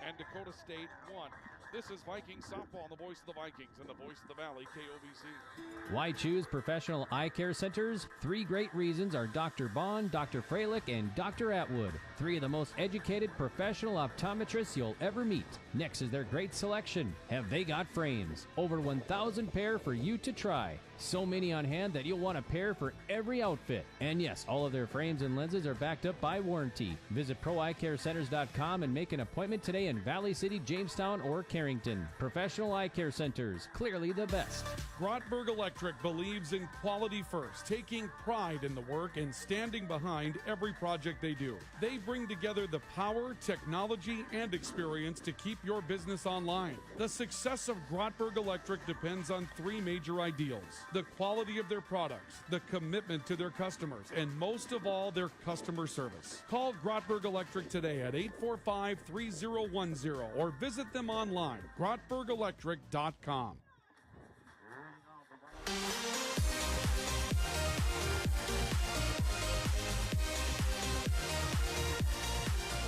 and Dakota State 1. This is Vikings softball on the voice of the Vikings and the voice of the Valley, KOVC. Why choose Professional Eye Care Centers? 3 great reasons are Dr. Bond, Dr. Freilich, and Dr. Atwood. 3 of the most educated professional optometrists you'll ever meet. Next is their great selection. Have they got frames? Over 1,000 pair for you to try. So many on hand that you'll want a pair for every outfit. And yes, all of their frames and lenses are backed up by warranty. Visit ProEyeCareCenters.com and make an appointment today in Valley City, Jamestown, or Carrington. Professional Eye Care Centers, clearly the best. Grotberg Electric believes in quality first, taking pride in the work and standing behind every project they do. They bring together the power, technology, and experience to keep your business online. The success of Grotberg Electric depends on 3 major ideals: the quality of their products, the commitment to their customers, and most of all, their customer service. Call Grotberg Electric today at 845-3010 or visit them online, grotbergelectric.com.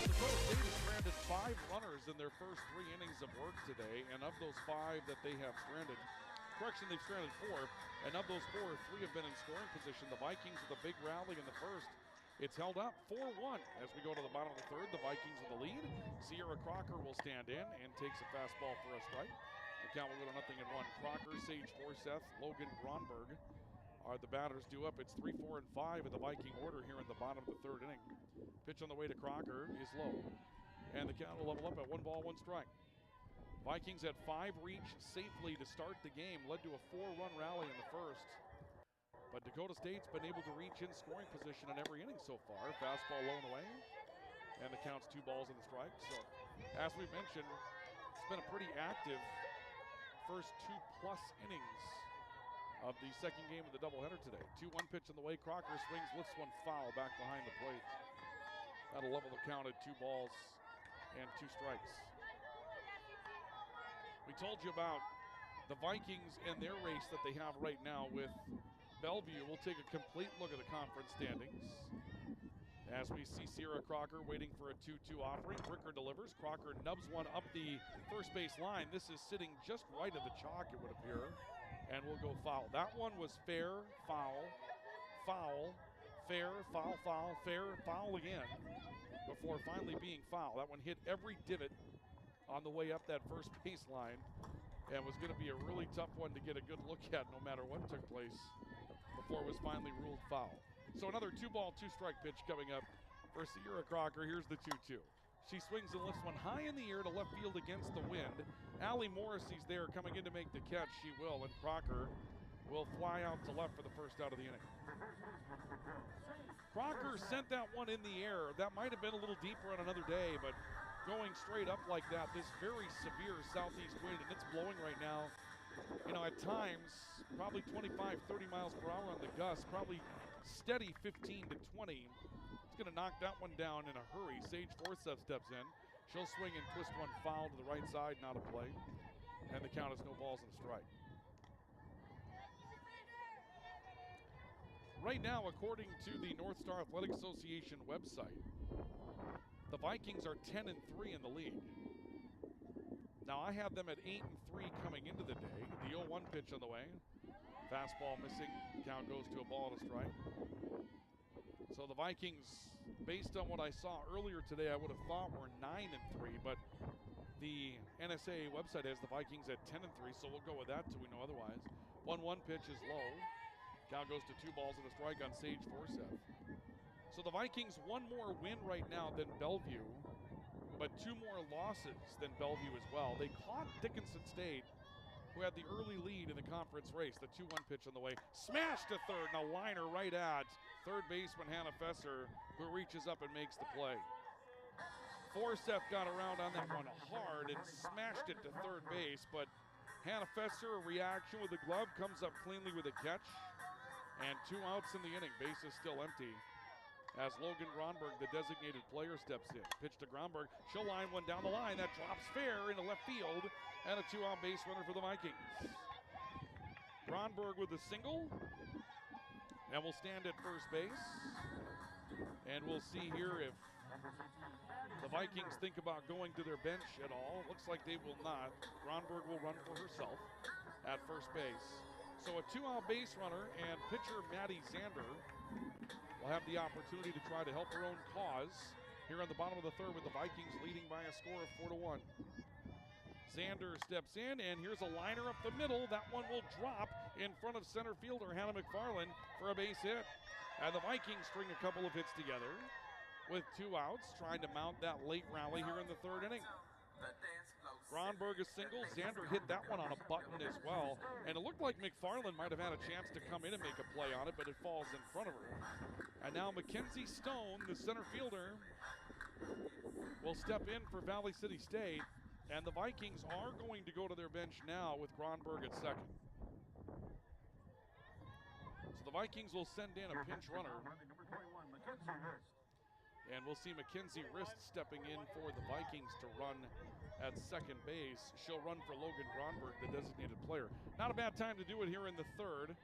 Dakota State has stranded 5 runners in their first 3 innings of work today, and of those 5 that they have stranded, they've stranded 4, and of those 4, 3 have been in scoring position. The Vikings with a big rally in the first. It's held up 4-1 as we go to the bottom of the third. The Vikings with the lead. Sierra Crocker will stand in and takes a fastball for a strike. The count will go to 0-1. Crocker, Sage Forseth, Logan Gronberg are the batters due up. It's 3, 4, and 5 in the Viking order here in the bottom of the third inning. Pitch on the way to Crocker is low, and the count will level up at 1 ball, 1 strike. Vikings had 5 reach safely to start the game, led to a 4-run rally in the first. But Dakota State's been able to reach in scoring position in every inning so far. Fastball low and away, and the count's 2 balls and a strike. So, as we mentioned, it's been a pretty active first 2+ innings of the second game of the doubleheader today. 2-1 pitch on the way. Crocker swings, lifts one foul back behind the plate. That'll level the count at 2 balls and 2 strikes. We told you about the Vikings and their race that they have right now with Bellevue. We'll take a complete look at the conference standings. As we see Sierra Crocker waiting for a 2-2 offering. Bricker delivers. Crocker nubs one up the first base line. This is sitting just right of the chalk, it would appear, and will go foul. That one was fair, foul, foul, fair, foul, foul, fair, foul again before finally being foul. That one hit every divot on the way up that first baseline and was going to be a really tough one to get a good look at no matter what took place before it was finally ruled foul. So another 2-ball, 2-strike pitch coming up for Sierra Crocker. Here's the 2-2. She swings and lifts one high in the air to left field against the wind. Allie Morrissey's there coming in to make the catch. She will, and Crocker will fly out to left for the first out of the inning. Crocker sent that one in the air. That might have been a little deeper on another day, but going straight up like that, this very severe southeast wind, and it's blowing right now, you know, at times, probably 25, 30 miles per hour on the gust, probably steady 15 to 20. It's going to knock that one down in a hurry. Sage Forsyth steps in. She'll swing and twist one foul to the right side, not a play. And the count is no balls and a strike. Right now, according to the North Star Athletic Association website, the Vikings are 10-3 in the league. Now, I have them at 8-3 coming into the day. The 0-1 pitch on the way. Fastball missing. Count goes to a ball and a strike. So the Vikings, based on what I saw earlier today, I would have thought were 9-3, but the NSA website has the Vikings at 10-3, so we'll go with that till we know otherwise. 1-1 pitch is low. Count goes to 2 balls and a strike on Sage Forsyth. So the Vikings, one more win right now than Bellevue, but 2 more losses than Bellevue as well. They caught Dickinson State, who had the early lead in the conference race. The 2-1 pitch on the way. Smashed to third, and a liner right at third baseman Hannah Fesser, who reaches up and makes the play. Forsyth got around on that one hard and smashed it to third base, but Hannah Fesser, a reaction with the glove, comes up cleanly with a catch. And 2 outs in the inning. Base is still empty as Logan Gronberg, the designated player, steps in. Pitch to Gronberg. She'll line one down the line. That drops fair into left field. And a 2-out base runner for the Vikings. Gronberg with a single. And will stand at first base. And we'll see here if the Vikings think about going to their bench at all. Looks like they will not. Gronberg will run for herself at first base. So a 2-out base runner, and pitcher Maddie Zander will have the opportunity to try to help her own cause here on the bottom of the third with the Vikings leading by a score of 4-1. Zander steps in, and here's a liner up the middle. That one will drop in front of center fielder Hannah McFarland for a base hit. And the Vikings string a couple of hits together with 2 outs, trying to mount that late rally here in the third inning. Gronberg is single. Zander hit that one on a button as well. And it looked like McFarland might have had a chance to come in and make a play on it, but it falls in front of her. And now Mackenzie Stone, the center fielder, will step in for Valley City State. And the Vikings are going to go to their bench now with Gronberg at second. So the Vikings will send in a pinch runner. And we'll see Mackenzie Rist stepping in for the Vikings to run at second base. She'll run for Logan Gronberg, the designated player. Not a bad time to do it here in the third.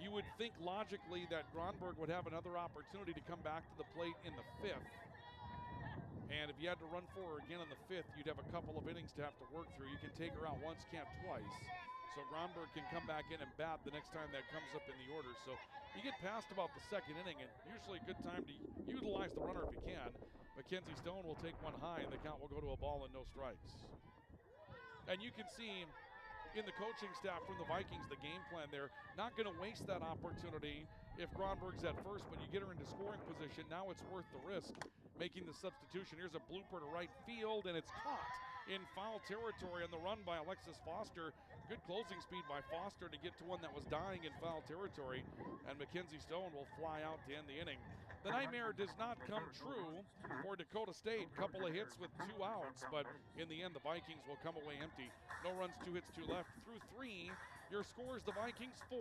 You would think logically that Gronberg would have another opportunity to come back to the plate in the 5th. And if you had to run for her again in the 5th, you'd have a couple of innings to have to work through. You can take her out once, can't twice. So Gronberg can come back in and bat the next time that comes up in the order. So you get past about the second inning, and usually a good time to utilize the runner if you can. Mackenzie Stone will take one high, and the count will go to a ball and no strikes. And you can see in the coaching staff from the Vikings, the game plan there, not going to waste that opportunity if Gronberg's at first, but you get her into scoring position. Now it's worth the risk making the substitution. Here's a blooper to right field, and it's caught in foul territory on the run by Alexis Foster. Good closing speed by Foster to get to one that was dying in foul territory, and Mackenzie Stone will fly out to end the inning. The nightmare does not come true for Dakota State. Couple of hits with 2 outs, but in the end, the Vikings will come away empty. No runs, 2 hits, 2 left. Through 3, your scores: the Vikings 4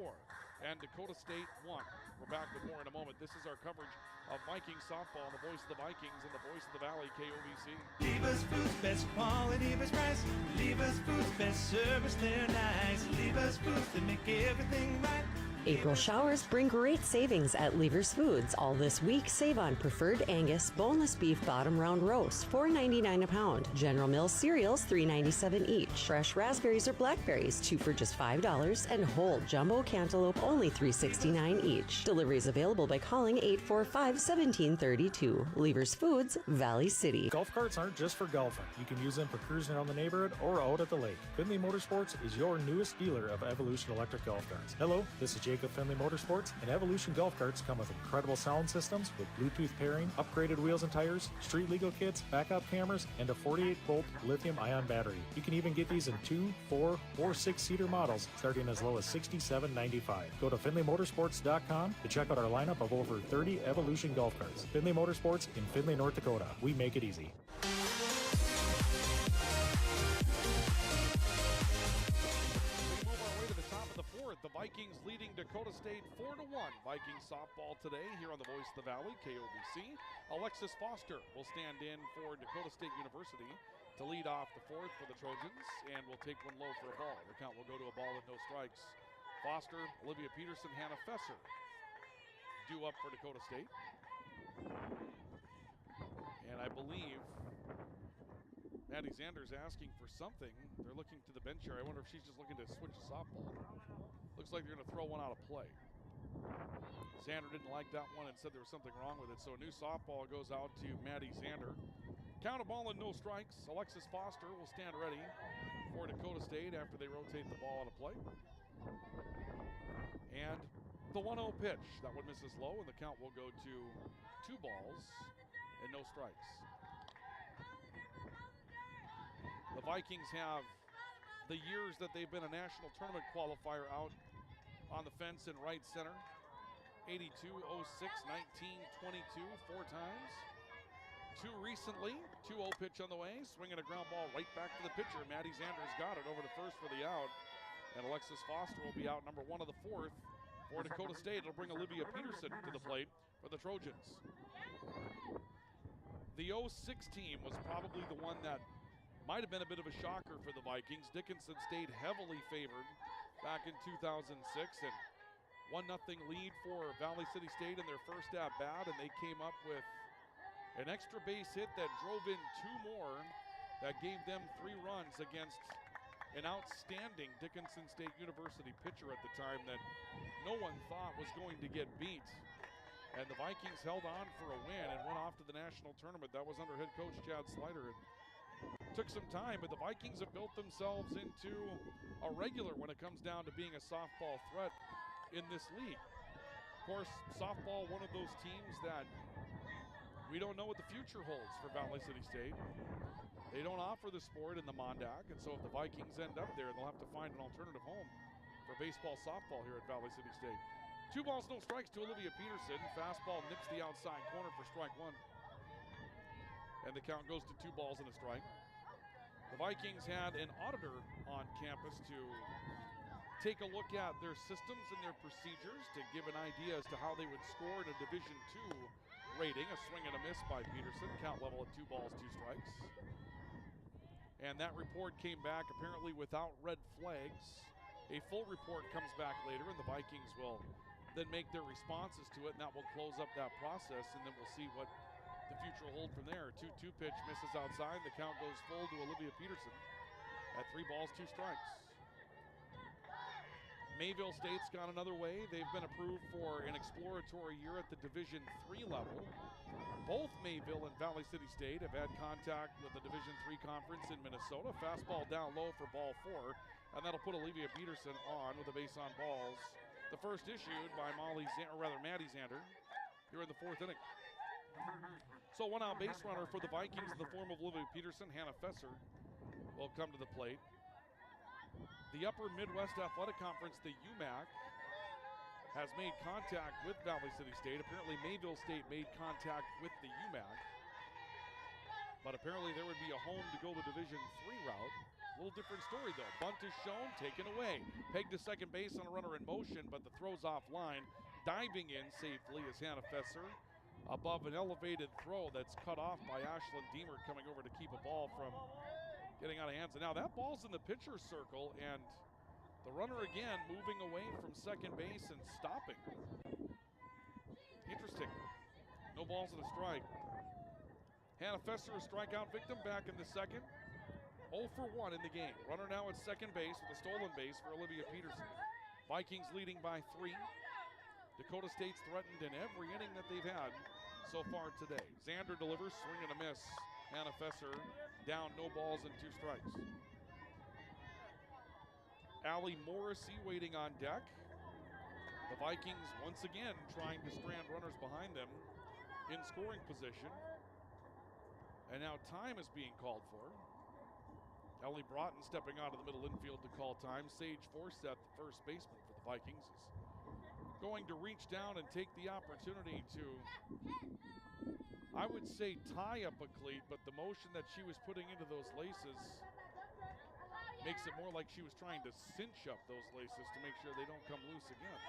and Dakota State 1. We're back with more in a moment. This is our coverage of Vikings softball, the voice of the Vikings and the voice of the Valley, KOVC. Lever's Foods, best quality, best price. Lever's Foods, best service, they're nice. Lever's Foods, they make everything right. April showers bring great savings at Lever's Foods. All this week, save on preferred Angus boneless beef bottom round roast, $4.99 a pound. General Mills cereals, $3.97 each. Fresh raspberries or blackberries, 2 for just $5, and whole jumbo cantaloupe, only $3.69 each. Deliveries available by calling 845-1732. Lever's Foods, Valley City. Golf carts aren't just for golfing. You can use them for cruising around the neighborhood or out at the lake. Finley Motorsports is your newest dealer of Evolution electric golf carts. Hello, this is Jacob Finley Motorsports, and Evolution golf carts come with incredible sound systems with Bluetooth pairing, upgraded wheels and tires, street legal kits, backup cameras, and a 48-volt lithium-ion battery. You can even get these in 2, 4, or 6-seater models starting as low as $67.95. Go to FinleyMotorsports.com to check out our lineup of over 30 Evolution golf carts. Finley Motorsports in Finley, North Dakota. We make it easy. The Vikings leading Dakota State 4-1. Vikings softball today here on the Voice of the Valley, KOBC. Alexis Foster will stand in for Dakota State University to lead off the fourth for the Trojans, and will take one low for a ball. The count will go to a ball with no strikes. Foster, Olivia Peterson, Hannah Fesser due up for Dakota State. And I believe Maddie Zander's asking for something. They're looking to the bench here. I wonder if she's just looking to switch a softball. Looks like they're going to throw one out of play. Zander didn't like that one and said there was something wrong with it. So a new softball goes out to Maddie Zander. Count a ball and no strikes. Alexis Foster will stand ready for Dakota State after they rotate the ball out of play. And the 1-0 pitch. That one misses low, and the count will go to 2 balls and no strikes. The Vikings have the years that they've been a national tournament qualifier out on the fence in right center. 82, 06, 19, 22, 4 times. 2 recently, 2-0 pitch on the way, swinging a ground ball right back to the pitcher. Maddie Zander's got it over the first for the out, and Alexis Foster will be out number 1 of the fourth for Dakota State. It'll bring Olivia Peterson to the plate for the Trojans. The 06 team was probably the one that might have been a bit of a shocker for the Vikings. Dickinson stayed heavily favored back in 2006, and 1-0 lead for Valley City State in their first at-bat, and they came up with an extra base hit that drove in 2 more that gave them 3 runs against an outstanding Dickinson State University pitcher at the time that no one thought was going to get beat. And the Vikings held on for a win and went off to the national tournament. That was under head coach Chad Slider. It took some time, but the Vikings have built themselves into a regular when it comes down to being a softball threat in this league. Of course, softball, one of those teams that we don't know what the future holds for Valley City State. They don't offer the sport in the Mondac, and so if the Vikings end up there, they'll have to find an alternative home for baseball softball here at Valley City State. 2 balls, no strikes to Olivia Peterson. Fastball nips the outside corner for strike 1. And the count goes to 2 balls and a strike. The Vikings had an auditor on campus to take a look at their systems and their procedures to give an idea as to how they would score in a Division II rating. A swing and a miss by Peterson. Count level at 2 balls, 2 strikes. And that report came back apparently without red flags. A full report comes back later, and the Vikings will then make their responses to it, and that will close up that process, and then we'll see what the future will hold from there. 2-2 pitch misses outside. The count goes full to Olivia Peterson at 3 balls, 2 strikes. Mayville State's gone another way. They've been approved for an exploratory year at the Division III level. Both Mayville and Valley City State have had contact with the Division III conference in Minnesota. Fastball down low for ball 4, and that'll put Olivia Peterson on with a base on balls. The first issued by Maddie Zander here in the 4th inning. So 1 out base runner for the Vikings in the form of Olivia Peterson. Hannah Fesser will come to the plate. The Upper Midwest Athletic Conference, the UMAC, has made contact with Valley City State. Apparently Mayville State made contact with the UMAC. But apparently there would be a home to go the Division III route. A little different story though. Bunt is shown, taken away. Pegged to second base on a runner in motion, but the throw's offline. Diving in safely is Hannah Fesser above an elevated throw that's cut off by Ashlyn Deemer coming over to keep a ball from getting out of hands. And now that ball's in the pitcher's circle, and The runner again moving away from second base and stopping. Interesting. No balls and a strike. Hannah Fesser, a strikeout victim, back in the second. 0 for 1 in the game. Runner now at second base with a stolen base for Olivia Peterson. Vikings leading by 3. Dakota State's threatened in every inning that they've had so far today. Zander delivers, swing and a miss. Hannah Fesser down, no balls and 2 strikes. Allie Morrissey waiting on deck. The Vikings once again trying to strand runners behind them in scoring position. And now time is being called for. Ellie Broughton stepping out of the middle infield to call time. Sage Forseth, the first baseman for the Vikings, is going to reach down and take the opportunity to, I would say, tie up a cleat, but the motion that she was putting into those laces makes it more like she was trying to cinch up those laces to make sure they don't come loose again.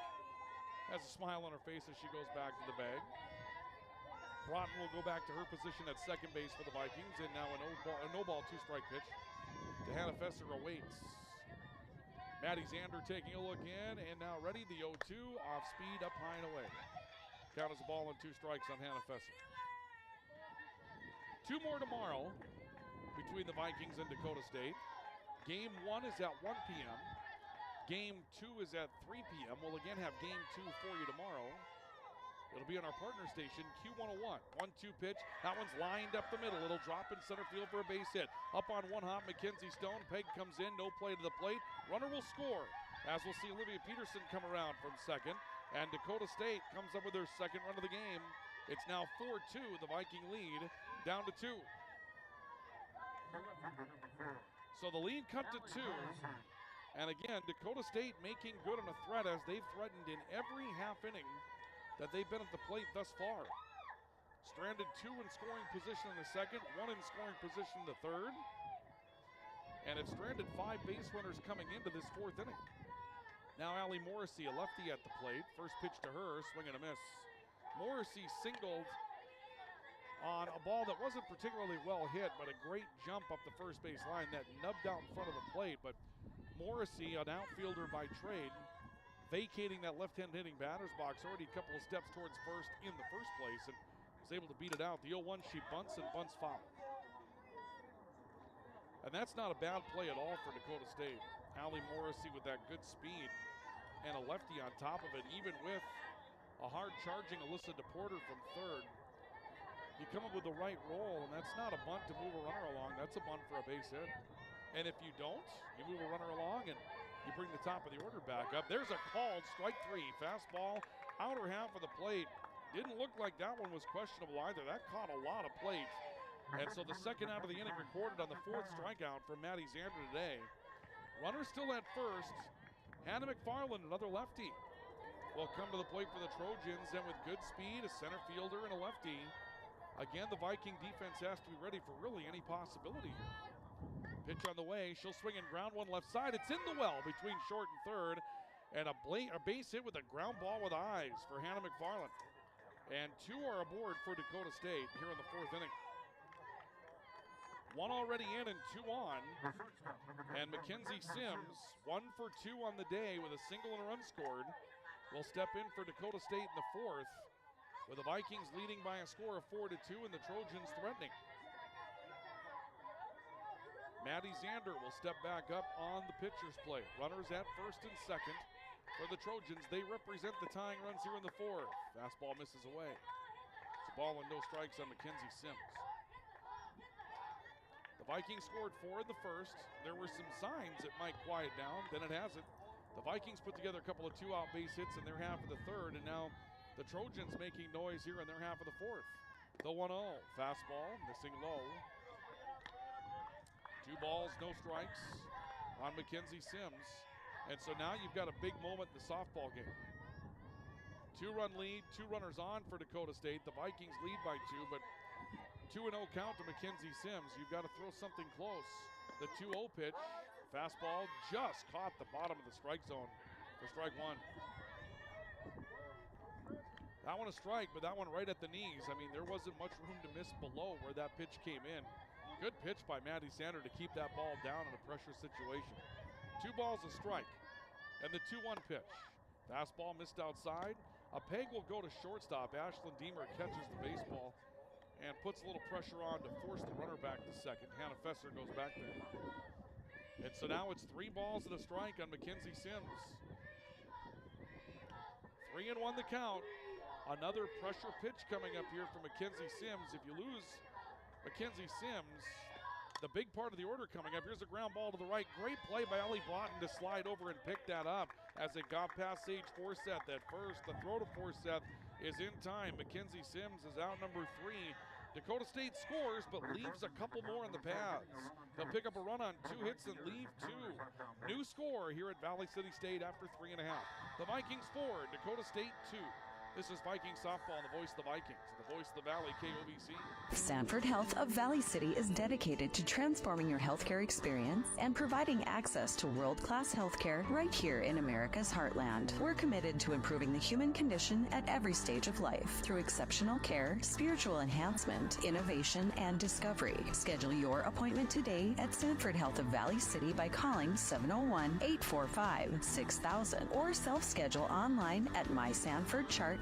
Has a smile on her face as she goes back to the bag. Broughton will go back to her position at second base for the Vikings, and now a no-ball, 2-strike pitch to Hannah Fesser awaits. Maddie Zander taking a look in, and now ready, the 0-2, off speed, up high and away. Count as a ball and 2 strikes on Hannah Fesser. 2 more tomorrow between the Vikings and Dakota State. Game 1 is at 1 p.m. Game 2 is at 3 p.m. We'll again have Game 2 for you tomorrow. It'll be on our partner station, Q101. 1-2 pitch. That one's lined up the middle. It'll drop in center field for a base hit. Up on one hop, Mackenzie Stone. Peg comes in, no play to the plate. Runner will score, as we'll see Olivia Peterson come around from second. And Dakota State comes up with their second run of the game. It's now 4-2, the Viking lead, down to 2. So the lead cut to 2. And again, Dakota State making good on a threat as they've threatened in every half inning that they've been at the plate thus far. Stranded 2 in scoring position in the second, 1 in scoring position in the third. And have stranded 5 base runners coming into this 4th inning. Now Allie Morrissey, a lefty at the plate. First pitch to her, swing and a miss. Morrissey singled on a ball that wasn't particularly well hit, but a great jump up the first base line that nubbed out in front of the plate. But Morrissey, an outfielder by trade, vacating that left-hand hitting batter's box, already a couple of steps towards first in the first place, and was able to beat it out. The 0-1, she bunts and bunts foul. And that's not a bad play at all for Dakota State. Allie Morrissey with that good speed and a lefty on top of it, even with a hard-charging Alyssa DePorter from third. You come up with the right roll, and that's not a bunt to move a runner along. That's a bunt for a base hit. And if you don't, you move a runner along and you bring the top of the order back up. There's a called strike 3. Fastball, outer half of the plate. Didn't look like that one was questionable either. That caught a lot of plate. And so the second out of the inning recorded on the 4th strikeout for Maddie Zander today. Runner still at first. Hannah McFarland, another lefty, will come to the plate for the Trojans. And with good speed, a center fielder and a lefty. Again, the Viking defense has to be ready for really any possibility here. Pitch on the way. She'll swing and ground one left side. It's in the well between short and third. And a base hit with a ground ball with eyes for Hannah McFarland. And 2 are aboard for Dakota State here in the 4th inning. 1 already in and 2 on. And Mackenzie Sims, 1 for 2 on the day with a single and a run scored, will step in for Dakota State in the 4th, with the Vikings leading by a score of 4-2 and the Trojans threatening. Maddie Zander will step back up on the pitcher's plate. Runners at first and second for the Trojans. They represent the tying runs here in the 4th. Fastball misses away. It's a ball and no strikes on Mackenzie Sims. The Vikings scored 4 in the 1st. There were some signs it might quiet down, then it hasn't. The Vikings put together a couple of 2-out base hits in their half of the 3rd, and now the Trojans making noise here in their half of the 4th. The 1-0, fastball, missing low. 2 balls, no strikes on Mackenzie Sims. And so now you've got a big moment in the softball game. 2-run lead, 2 runners on for Dakota State. The Vikings lead by 2, but 2-0 count to Mackenzie Sims. You've got to throw something close. The 2-0 pitch, fastball just caught the bottom of the strike zone for strike 1. That one a strike, but that one right at the knees. I mean, there wasn't much room to miss below where that pitch came in. Good pitch by Maddie Zander to keep that ball down in a pressure situation. 2 balls, a strike. And the 2-1 pitch. Fastball missed outside. A peg will go to shortstop. Ashlyn Deemer catches the baseball and puts a little pressure on to force the runner back to second. Hannah Fesser goes back there. And so now it's 3 balls and a strike on Mackenzie Sims. 3-1 the count. Another pressure pitch coming up here from Mackenzie Sims. If you lose Mackenzie Sims, the big part of the order coming up. Here's a ground ball to the right. Great play by Ellie Broughton to slide over and pick that up as it got past Sage Forseth at first. The throw to Forseth is in time. Mackenzie Sims is out number 3. Dakota State scores, but leaves a couple more in the pads. They'll pick up a run on 2 hits and leave 2. New score here at Valley City State after 3.5. The Vikings 4, Dakota State 2. This is Viking softball on the voice of the Vikings, the voice of the Valley, KOVC. Sanford Health of Valley City is dedicated to transforming your healthcare experience and providing access to world-class healthcare right here in America's heartland. We're committed to improving the human condition at every stage of life through exceptional care, spiritual enhancement, innovation, and discovery. Schedule your appointment today at Sanford Health of Valley City by calling 701-845-6000 or self-schedule online at mysanfordchart.org.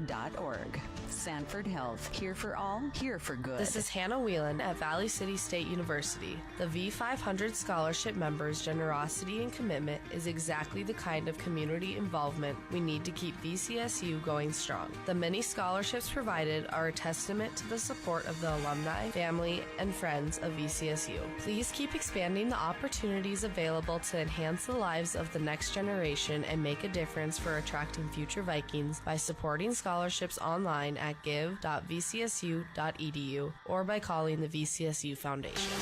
Sanford Health, here for all, here for good. This is Hannah Whelan at Valley City State University. The V500 scholarship members' generosity and commitment is exactly the kind of community involvement we need to keep VCSU going strong. The many scholarships provided are a testament to the support of the alumni, family, and friends of VCSU. Please keep expanding the opportunities available to enhance the lives of the next generation and make a difference for attracting future Vikings by supporting scholarships online at give.vcsu.edu or by calling the VCSU Foundation.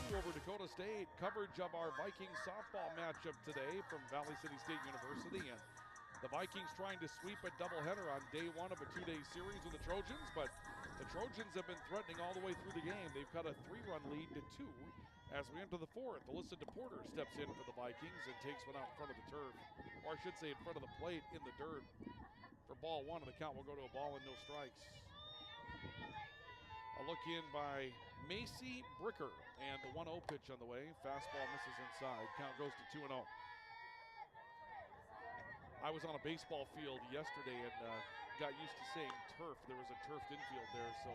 Over Dakota State. Coverage of our Vikings softball matchup today from Valley City State University, and the Vikings trying to sweep a doubleheader on day 1 of a 2-day series with the Trojans, but the Trojans have been threatening all the way through the game. They've cut a 3-run lead to 2 as we enter the 4th. Alyssa DePorter steps in for the Vikings and takes one out in front of the turf, or I should say in front of the plate in the dirt. For ball 1, and the count will go to a ball and no strikes. A look in by Macy Bricker, and the 1-0 pitch on the way. Fastball misses inside. Count goes to 2-0. I was on a baseball field yesterday and got used to saying turf. There was a turfed infield there, so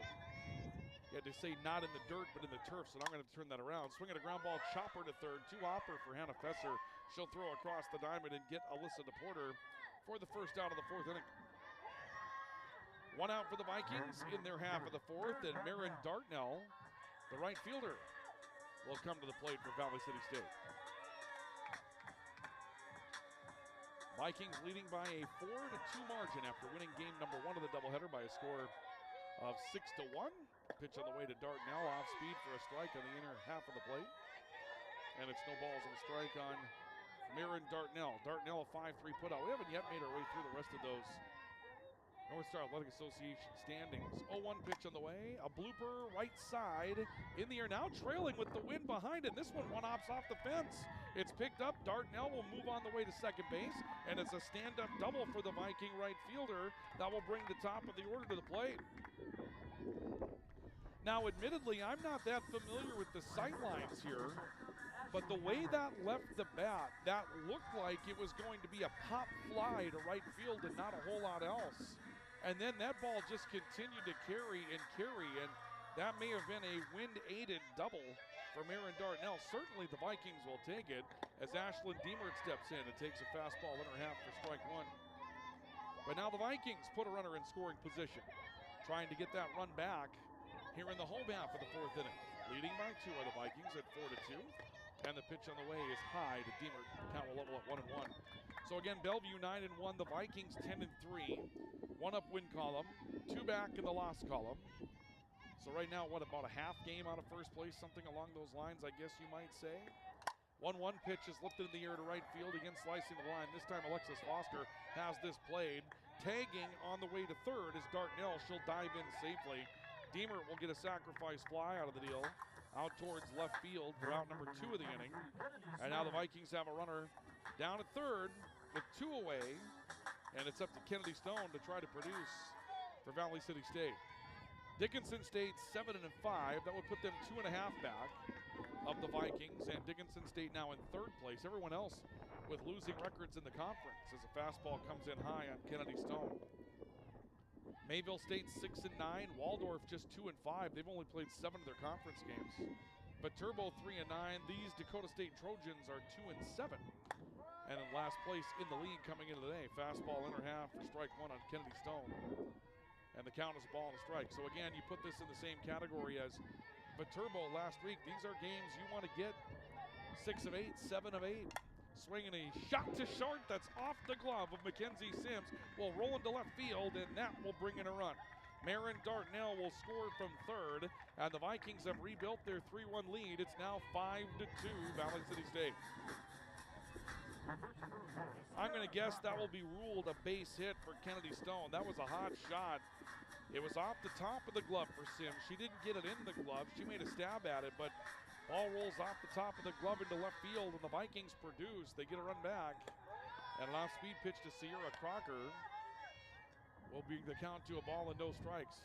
you had to say not in the dirt, but in the turf, so now I'm going to turn that around. Swinging a ground ball, chopper to third, 2-hopper for Hannah Fesser. She'll throw across the diamond and get Alyssa DePorter for the first out of the 4th inning. 1 out for the Vikings in their half of the 4th, and Marin Dartnell, the right fielder, will come to the plate for Valley City State. Vikings leading by a 4-2 margin after winning game number 1 of the doubleheader by a score of 6-1. Pitch on the way to Dartnell, off speed for a strike on the inner half of the plate. And it's no balls and a strike on Marin Dartnell. Dartnell a 5-3 putout. We haven't yet made our way through the rest of those North Star Athletic Association standings. 0-1 pitch on the way. A blooper right side in the air now, trailing with the wind behind it. This one hops off the fence. It's picked up. Dartnell will move on the way to second base, and it's a stand-up double for the Viking right fielder. That will bring the top of the order to the plate. Now, admittedly, I'm not that familiar with the sight lines here, but the way that left the bat, that looked like it was going to be a pop fly to right field and not a whole lot else. And then that ball just continued to carry, and that may have been a wind-aided double for Marin Dartnell. Certainly the Vikings will take it as Ashlyn Deemer steps in and takes a fastball in her half for strike 1. But now the Vikings put a runner in scoring position, trying to get that run back here in the home half of the 4th inning. Leading by 2 are the Vikings at 4-2. And the pitch on the way is high to Deemer. Count will level at 1-1. So again, Bellevue 9-1, the Vikings 10-3. 1 up win column, 2 back in the loss column. So right now, about a half game out of first place, something along those lines, I guess you might say. 1-1 pitch is lifted in the air to right field, again slicing the line. This time Alexis Foster has this played. Tagging on the way to third is Dartnell. She'll dive in safely. Deemer will get a sacrifice fly out of the deal, out towards left field for out number 2 of the inning. And now the Vikings have a runner down at third with 2 away, and it's up to Kennedy Stone to try to produce for Valley City State. Dickinson State 7-5. That would put them 2.5 back of the Vikings, and Dickinson State now in third place. Everyone else with losing records in the conference as a fastball comes in high on Kennedy Stone. Mayville State 6-9. Waldorf just 2-5. They've only played 7 of their conference games. But Turbo 3-9. These Dakota State Trojans are 2-7. And in last place in the league coming into the day. Fastball inner half for strike 1 on Kennedy Stone. And the count is a ball and a strike. So again, you put this in the same category as Viterbo last week. These are games you want to get 6 of 8, 7 of 8. Swinging a shot to short that's off the glove of Mackenzie Sims. Will roll into left field, and that will bring in a run. Marin Dartnell will score from third, and the Vikings have rebuilt their 3-1 lead. It's now 5-2 Valley City State. I'm going to guess that will be ruled a base hit for Kennedy Stone. That was a hot shot. It was off the top of the glove for Sims. She didn't get it in the glove. She made a stab at it, but ball rolls off the top of the glove into left field, and the Vikings produce. They get a run back. And an off-speed pitch to Sierra Crocker will bring the count to a ball and no strikes.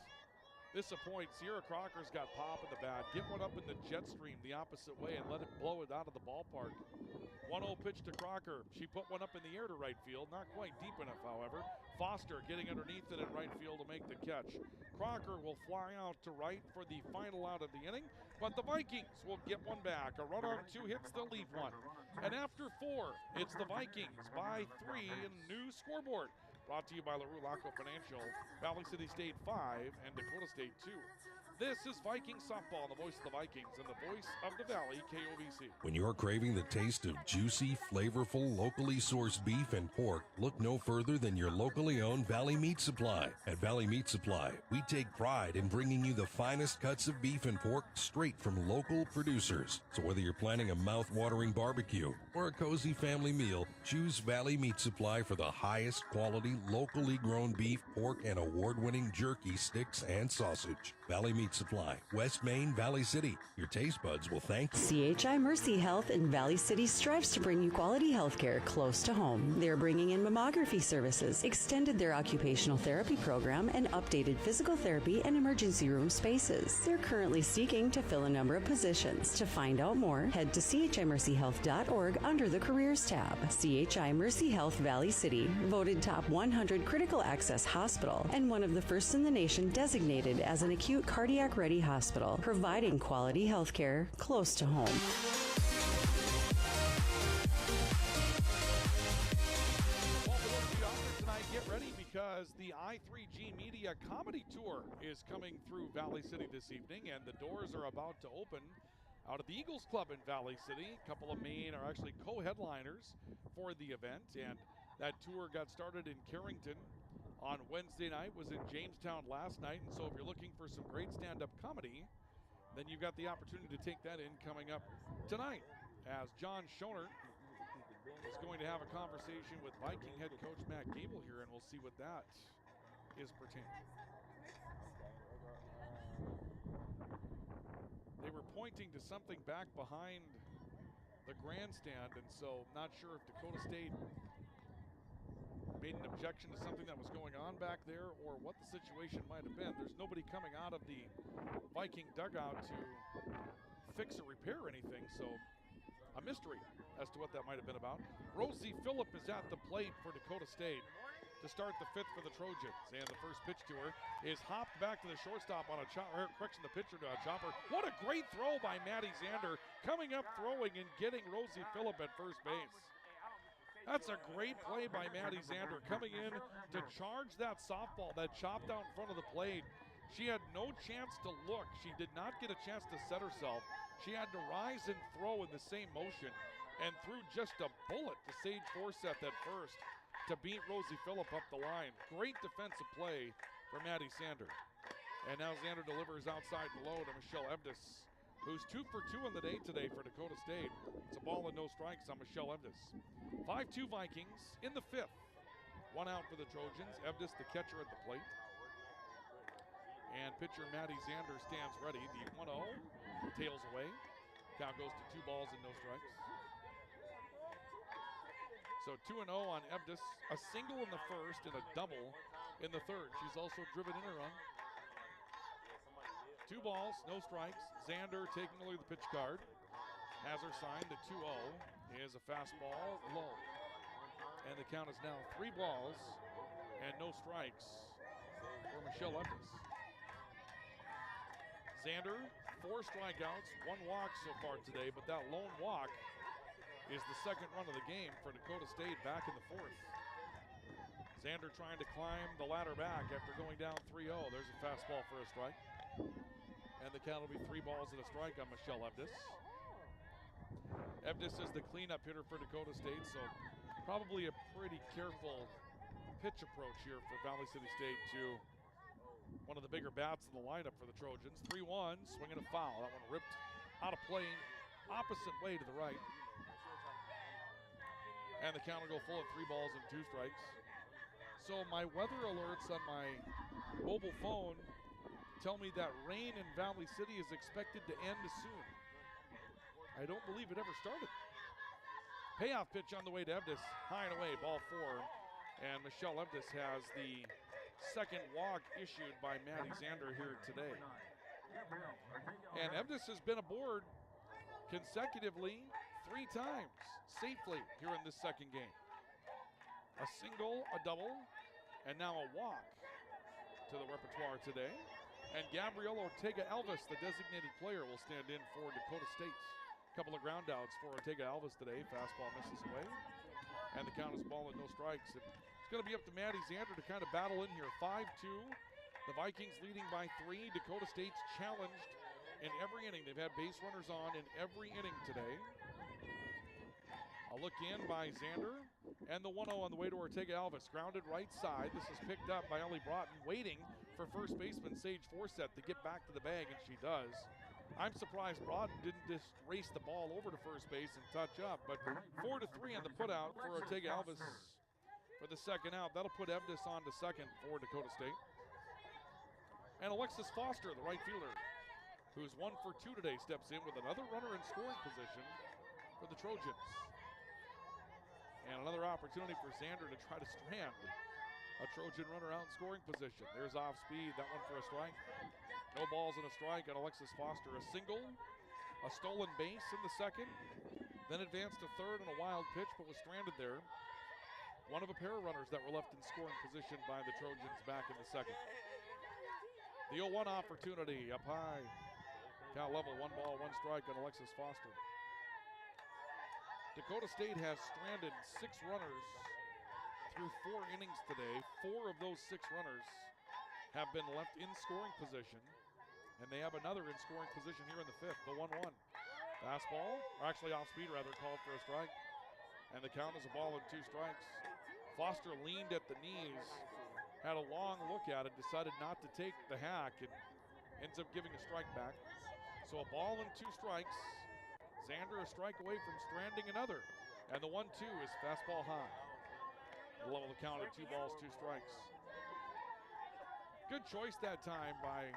This is a point. Sierra Crocker's got pop in the bat. Get one up in the jet stream the opposite way and let it blow it out of the ballpark. 1-0 pitch to Crocker. She put one up in the air to right field. Not quite deep enough, however. Foster getting underneath it in right field to make the catch. Crocker will fly out to right for the final out of the inning, but the Vikings will get one back. A run on 2 hits, they'll leave one. And after 4, it's the Vikings by 3 in a new scoreboard. Brought to you by LaRue Laco Financial, Valley City State 5 and Dakota State 2. This is Vikings softball, the voice of the Vikings and the voice of the Valley, KOVC. When you're craving the taste of juicy, flavorful, locally sourced beef and pork, look no further than your locally owned Valley Meat Supply. At Valley Meat Supply, we take pride in bringing you the finest cuts of beef and pork straight from local producers. So whether you're planning a mouth-watering barbecue or a cozy family meal, choose Valley Meat Supply for the highest quality, locally grown beef, pork, and award-winning jerky, sticks, and sausage. Valley Meat Supply, West Main, Valley City. Your taste buds will thank you. CHI Mercy Health in Valley City strives to bring you quality health care close to home. They're bringing in mammography services, extended their occupational therapy program, and updated physical therapy and emergency room spaces. They're currently seeking to fill a number of positions. To find out more, head to chimercyhealth.org under the Careers tab. CHI Mercy Health Valley City, voted top 100 critical access hospital and one of the first in the nation designated as an acute cardiac-ready hospital, providing quality health care close to home. Well, for those of you tonight, get ready because the I3G Media Comedy Tour is coming through Valley City this evening, and the doors are about to open out at the Eagles Club in Valley City. A couple of main are actually co-headliners for the event, and that tour got started in Carrington on Wednesday night, was in Jamestown last night, and so if you're looking for some great stand-up comedy, then you've got the opportunity to take that in coming up tonight, as John Schoner is going to have a conversation with Viking head coach Matt Gable here, and we'll see what that is pertaining. They were pointing to something back behind the grandstand, and so not sure if Dakota State made an objection to something that was going on back there or what the situation might have been. There's nobody coming out of the Viking dugout to fix or repair anything, so a mystery as to what that might have been about. Rosie Phillip is at the plate for Dakota State to start the 5th for the Trojans, and the first pitch to her is hopped back to the shortstop on a chopper. Correction, the pitcher to a chopper. What a great throw by Maddie Zander, coming up, throwing, and getting Rosie Phillip at first base. That's a great play by Maddie Zander, coming in to charge that softball that chopped out in front of the plate. She had no chance to look. She did not get a chance to set herself. She had to rise and throw in the same motion and threw just a bullet to Sage Forseth at first to beat Rosie Phillip up the line. Great defensive play for Maddie Zander. And now Zander delivers outside and low to Michelle Evdes, who's 2 for 2 on the day today for Dakota State. It's a ball and no strikes on Michelle Evdes. 5-2 Vikings in the 5th. 1 out for the Trojans. Evdes, the catcher, at the plate. And pitcher Maddie Zander stands ready. The 1-0 tails away. Count goes to 2 balls and no strikes. So 2-0 on Evdes. A single in the first and a double in the third. She's also driven in a run. 2 balls, no strikes. Xander taking away the pitch card. Has her signed to 2-0. Is a fastball low. And the count is now 3 balls and no strikes for Michelle Evans. Xander, 4 strikeouts, 1 walk so far today, but that lone walk is the second run of the game for Dakota State back in the 4th. Xander trying to climb the ladder back after going down 3-0. There's a fastball for a strike. And the count will be 3 balls and a strike on Michelle Evdes. Evdes is the cleanup hitter for Dakota State, so probably a pretty careful pitch approach here for Valley City State to one of the bigger bats in the lineup for the Trojans. 3-1, swinging a foul. That one ripped out of play, opposite way to the right. And the count will go full of 3 balls and 2 strikes. So my weather alerts on my mobile phone tell me that rain in Valley City is expected to end soon. I don't believe it ever started. Payoff pitch on the way to Evdes, high and away, ball 4. And Michelle Evdes has the second walk issued by Maddie Xander here today. And Evdes has been aboard consecutively 3 times safely here in this second game. A single, a double, and now a walk to the repertoire today. And Gabrielle Ortega-Alvis, the designated player, will stand in for Dakota State. Couple of ground outs for Ortega-Alvis today. Fastball misses away. And the count is ball and no strikes. It's going to be up to Maddie Xander to kind of battle in here. 5-2. The Vikings leading by 3. Dakota State's challenged in every inning. They've had base runners on in every inning today. A look in by Xander. And the 1-0 on the way to Ortega-Alvis. Grounded right side. This is picked up by Ellie Broughton, waiting for first baseman Sage Forsett to get back to the bag, and she does. I'm surprised Broughton didn't just race the ball over to first base and touch up, but 4-3 on the putout for Ortega-Alvis for the second out. That'll put Evdes on to second for Dakota State. And Alexis Foster, the right fielder, who's 1 for 2 today, steps in with another runner in scoring position for the Trojans. And another opportunity for Xander to try to strand a Trojan runner out in scoring position. There's off speed, that one for a strike. No balls and a strike on Alexis Foster. A single, a stolen base in the second, then advanced to third on a wild pitch, but was stranded there. One of a pair of runners that were left in scoring position by the Trojans back in the second. The 0-1 opportunity up high. Count level, 1 ball, 1 strike on Alexis Foster. Dakota State has stranded 6 runners through 4 innings today. 4 of those 6 runners have been left in scoring position, and they have another in scoring position here in the 5th, the 1-1. Fastball, or actually off speed rather, called for a strike. And the count is a ball and 2 strikes. Foster leaned at the knees, had a long look at it, decided not to take the hack, and ends up giving a strike back. So a ball and 2 strikes. Xander a strike away from stranding another. And the 1-2 is fastball high. Level the count at 2 balls, 2 strikes. Good choice that time by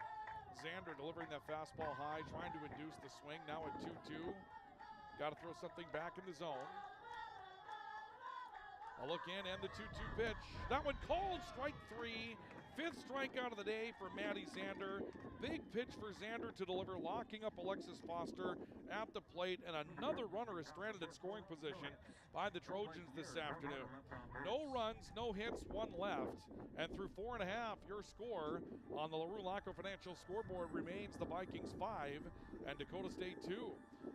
Xander, delivering that fastball high, trying to induce the swing. Now at 2-2. Got to throw something back in the zone. A look in and the 2-2 pitch. That one called, strike 3. 5th strikeout of the day for Maddie Xander. Big pitch for Xander to deliver, locking up Alexis Foster at the plate, and another runner is stranded in scoring position by the Trojans this afternoon. No runs, no hits, 1 left, and through 4.5, your score on the LaRue Laco Financial scoreboard remains the Vikings 5 and Dakota State 2.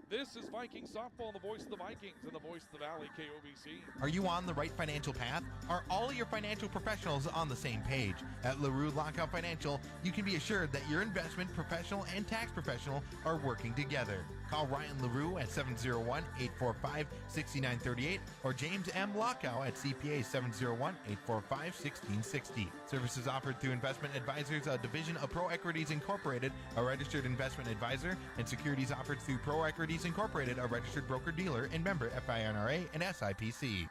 This is Viking softball, the voice of the Vikings and the voice of the Valley, KOVC. Are you on the right financial path? Are all your financial professionals on the same page? At LaRue Lockout Financial, you can be assured that your investment professional and tax professional are working together. Call Ryan LaRue at 701-845-6938 or James M. Lockout at CPA 701-845-1660. Services offered through Investment Advisors, a division of Pro Equities Incorporated, a registered investment advisor, and securities offered through Pro Equities Incorporated, a registered broker-dealer and member FINRA and SIPC.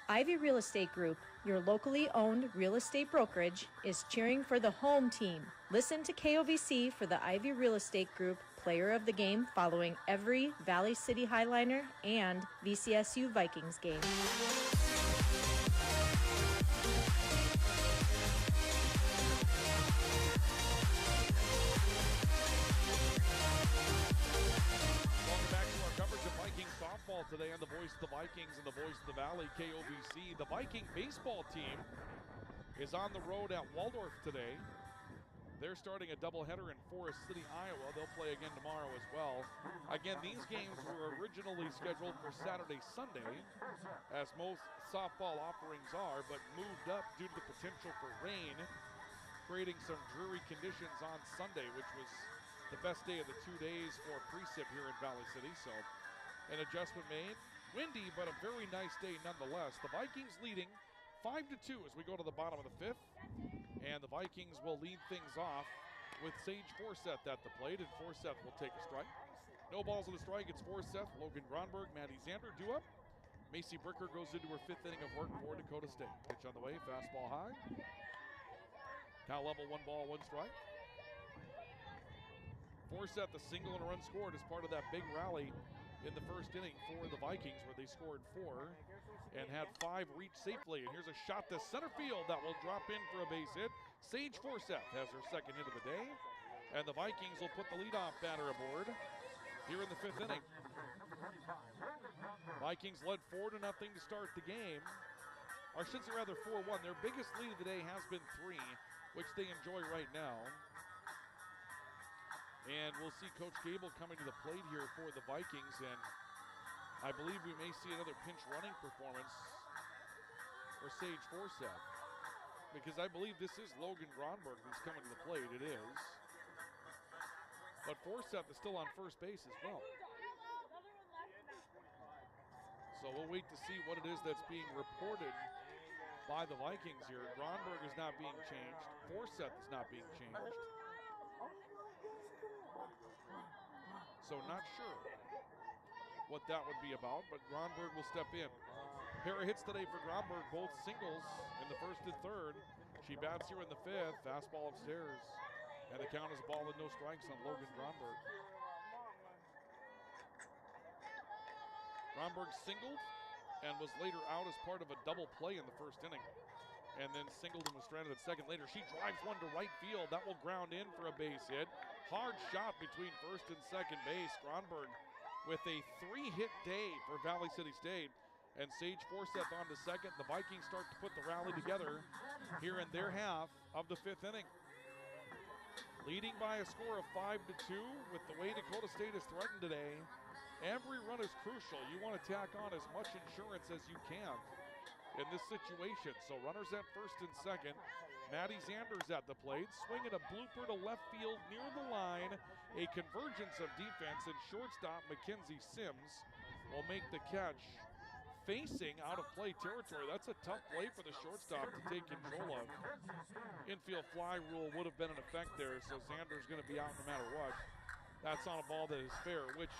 Ivy Real Estate Group, your locally owned real estate brokerage, is cheering for the home team. Listen to KOVC for the Ivy Real Estate Group Player of the Game following every Valley City Highliner and VCSU Vikings game. today on the voice of the Vikings and the voice of the Valley, KOVC. The Viking baseball team is on the road at Waldorf today. They're starting a doubleheader in Forest City, Iowa. They'll play again tomorrow as well. Again, these games were originally scheduled for Saturday, Sunday, as most softball offerings are, but moved up due to the potential for rain, creating some dreary conditions on Sunday, which was the best day of the 2 days for precip here in Valley City. So an adjustment made. Windy, but a very nice day nonetheless. The Vikings leading 5-2 as we go to the bottom of the fifth. And the Vikings will lead things off with Sage Forseth at the plate, and Forseth will take a strike. No balls on the strike. It's Forseth, Logan Gronberg, Maddie Zander due up. Macy Bricker goes into her fifth inning of work for Dakota State. Pitch on the way, fastball high. Count level, 1 ball, 1 strike. Forseth, the single and a run scored as part of that big rally in the first inning for the Vikings, where they scored 4 and had 5 reach safely. And here's a shot to center field that will drop in for a base hit. Sage Forseth has her second hit of the day, and the Vikings will put the leadoff batter aboard here in the 5th inning. Vikings led 4-0 to start the game, or should say rather 4-1. Their biggest lead of the day has been 3, which they enjoy right now. And we'll see Coach Gable coming to the plate here for the Vikings, and I believe we may see another pinch running performance for Sage Forseth, because I believe this is Logan Gronberg who's coming to the plate. It is. But Forseth is still on first base as well. So we'll wait to see what it is that's being reported by the Vikings here. Gronberg is not being changed. Forseth is not being changed. So not sure what that would be about, but Gronberg will step in. Pair of hits today for Gronberg, both singles in the first and third. She bats here in the 5th, fastball upstairs. And the count is a ball and no strikes on Logan Gronberg. Gronberg singled and was later out as part of a double play in the first inning. And then singled and was stranded at second later. She drives one to right field. That will ground in for a base hit. Hard shot between first and second base. Gronberg with a 3-hit day for Valley City State. And Sage Forseth on to second. The Vikings start to put the rally together here in their half of the 5th inning. Leading by a score of 5-2 with the way Dakota State is threatened today. Every run is crucial. You want to tack on as much insurance as you can in this situation. So runners at first and second. Maddie Zander's at the plate, swinging a blooper to left field near the line. A convergence of defense, and shortstop Mackenzie Sims will make the catch facing out of play territory. That's a tough play for the shortstop to take control of. Infield fly rule would have been in effect there, so Zander's going to be out no matter what. That's on a ball that is fair, which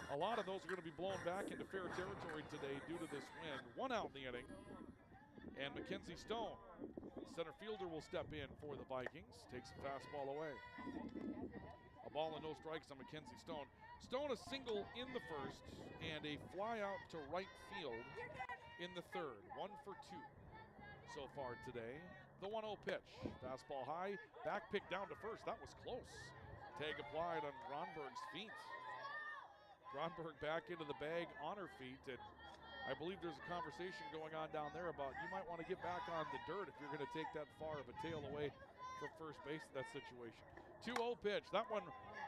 a lot of those are going to be blown back into fair territory today due to this wind. 1 out in the inning. And Mackenzie Stone, center fielder, will step in for the Vikings. Takes a fastball away. A ball and no strikes on Mackenzie Stone. Stone a single in the first and a fly out to right field in the third. 1 for 2 so far today. The 1-0 pitch. Fastball high. Back pick down to first. That was close. Tag applied on Gronberg's feet. Gronberg back into the bag on her feet, and I believe there's a conversation going on down there about you might want to get back on the dirt if you're going to take that far of a tail away from first base in that situation. 2-0 pitch. That one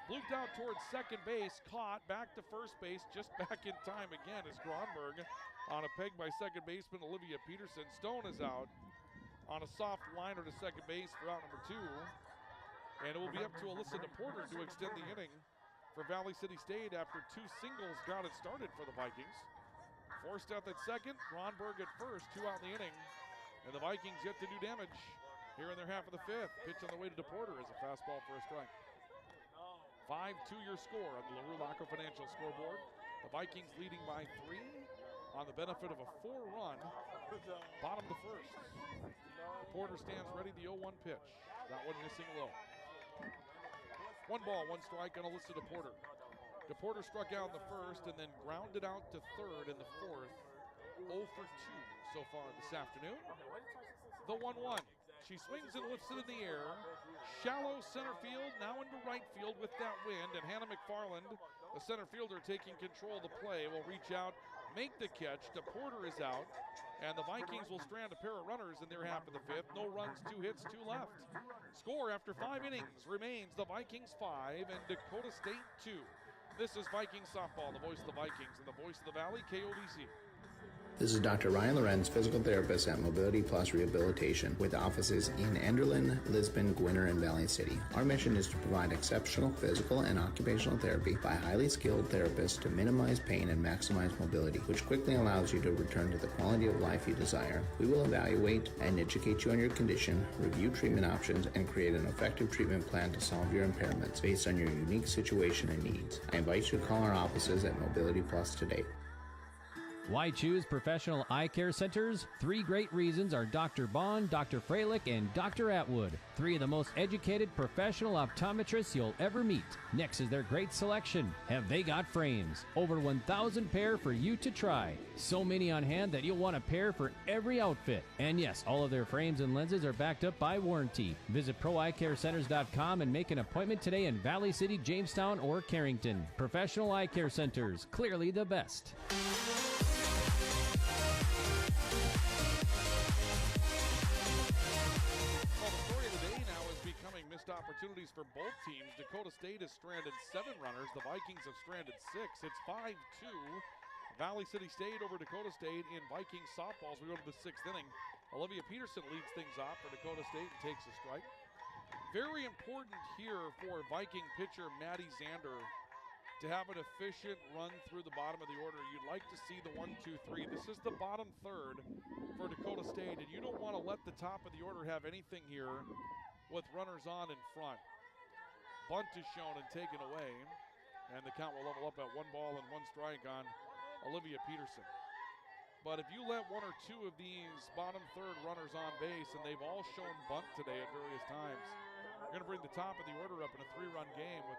blooped out towards second base, caught, back to first base, just back in time again as Gronberg on a peg by second baseman Olivia Peterson. Stone is out on a soft liner to second base for out number 2. And it will be up to Alyssa DePorter to extend the inning for Valley City State after 2 singles got it started for the Vikings. Forseth at second, Gronberg at first, 2 out in the inning. And the Vikings yet to do damage here in their half of the 5th. Pitch on the way to DePorter as a fastball for a strike. 5-2 your score on the LaRue Laco Financial scoreboard. The Vikings leading by 3 on the benefit of a 4-run bottom of the first. DePorter stands ready, the 0-1 pitch. That one missing low. 1 ball, 1 strike on Alyssa DePorter. DePorter struck out in the first and then grounded out to third in the fourth. 0 for 2 so far this afternoon. The 1-1. She swings and lifts it in the air. Shallow center field, now into right field with that wind. And Hannah McFarland, the center fielder taking control of the play, will reach out make the catch. DePorter is out, and the Vikings will strand a pair of runners in their half of the fifth. No runs, 2 hits, 2 left. Score after 5 innings remains the Vikings 5 and Dakota State 2. This is Vikings softball, the voice of the Vikings and the voice of the Valley, KOVC. This is Dr. Ryan Lorenz, physical therapist at Mobility Plus Rehabilitation, with offices in Enderlin, Lisbon, Gwinner, and Valley City. Our mission is to provide exceptional physical and occupational therapy by highly skilled therapists to minimize pain and maximize mobility, which quickly allows you to return to the quality of life you desire. We will evaluate and educate you on your condition, review treatment options, and create an effective treatment plan to solve your impairments based on your unique situation and needs. I invite you to call our offices at Mobility Plus today. Why choose professional eye care centers? 3 great reasons are Dr. Bond, Dr. Freilich, and Dr. Atwood. 3 of the most educated professional optometrists you'll ever meet. Next is their great selection. Have they got frames? Over 1,000 pair for you to try. So many on hand that you'll want a pair for every outfit. And yes, all of their frames and lenses are backed up by warranty. Visit ProEyeCareCenters.com and make an appointment today in Valley City, Jamestown, or Carrington. Professional eye care centers, clearly the best. Opportunities for both teams. Dakota State has stranded 7 runners. The Vikings have stranded 6. It's 5-2. Valley City State over Dakota State in Vikings softballs. We go to the 6th inning. Olivia Peterson leads things off for Dakota State and takes a strike. Very important here for Viking pitcher Maddie Zander to have an efficient run through the bottom of the order. You'd like to see the 1-2-3. This is the bottom third for Dakota State, and you don't want to let the top of the order have anything here with runners on in front. Bunt is shown and taken away, and the count will level up at 1 ball and 1 strike on Olivia Peterson. But if you let 1 or 2 of these bottom third runners on base, and they've all shown bunt today at various times, you're going to bring the top of the order up in a 3-run game with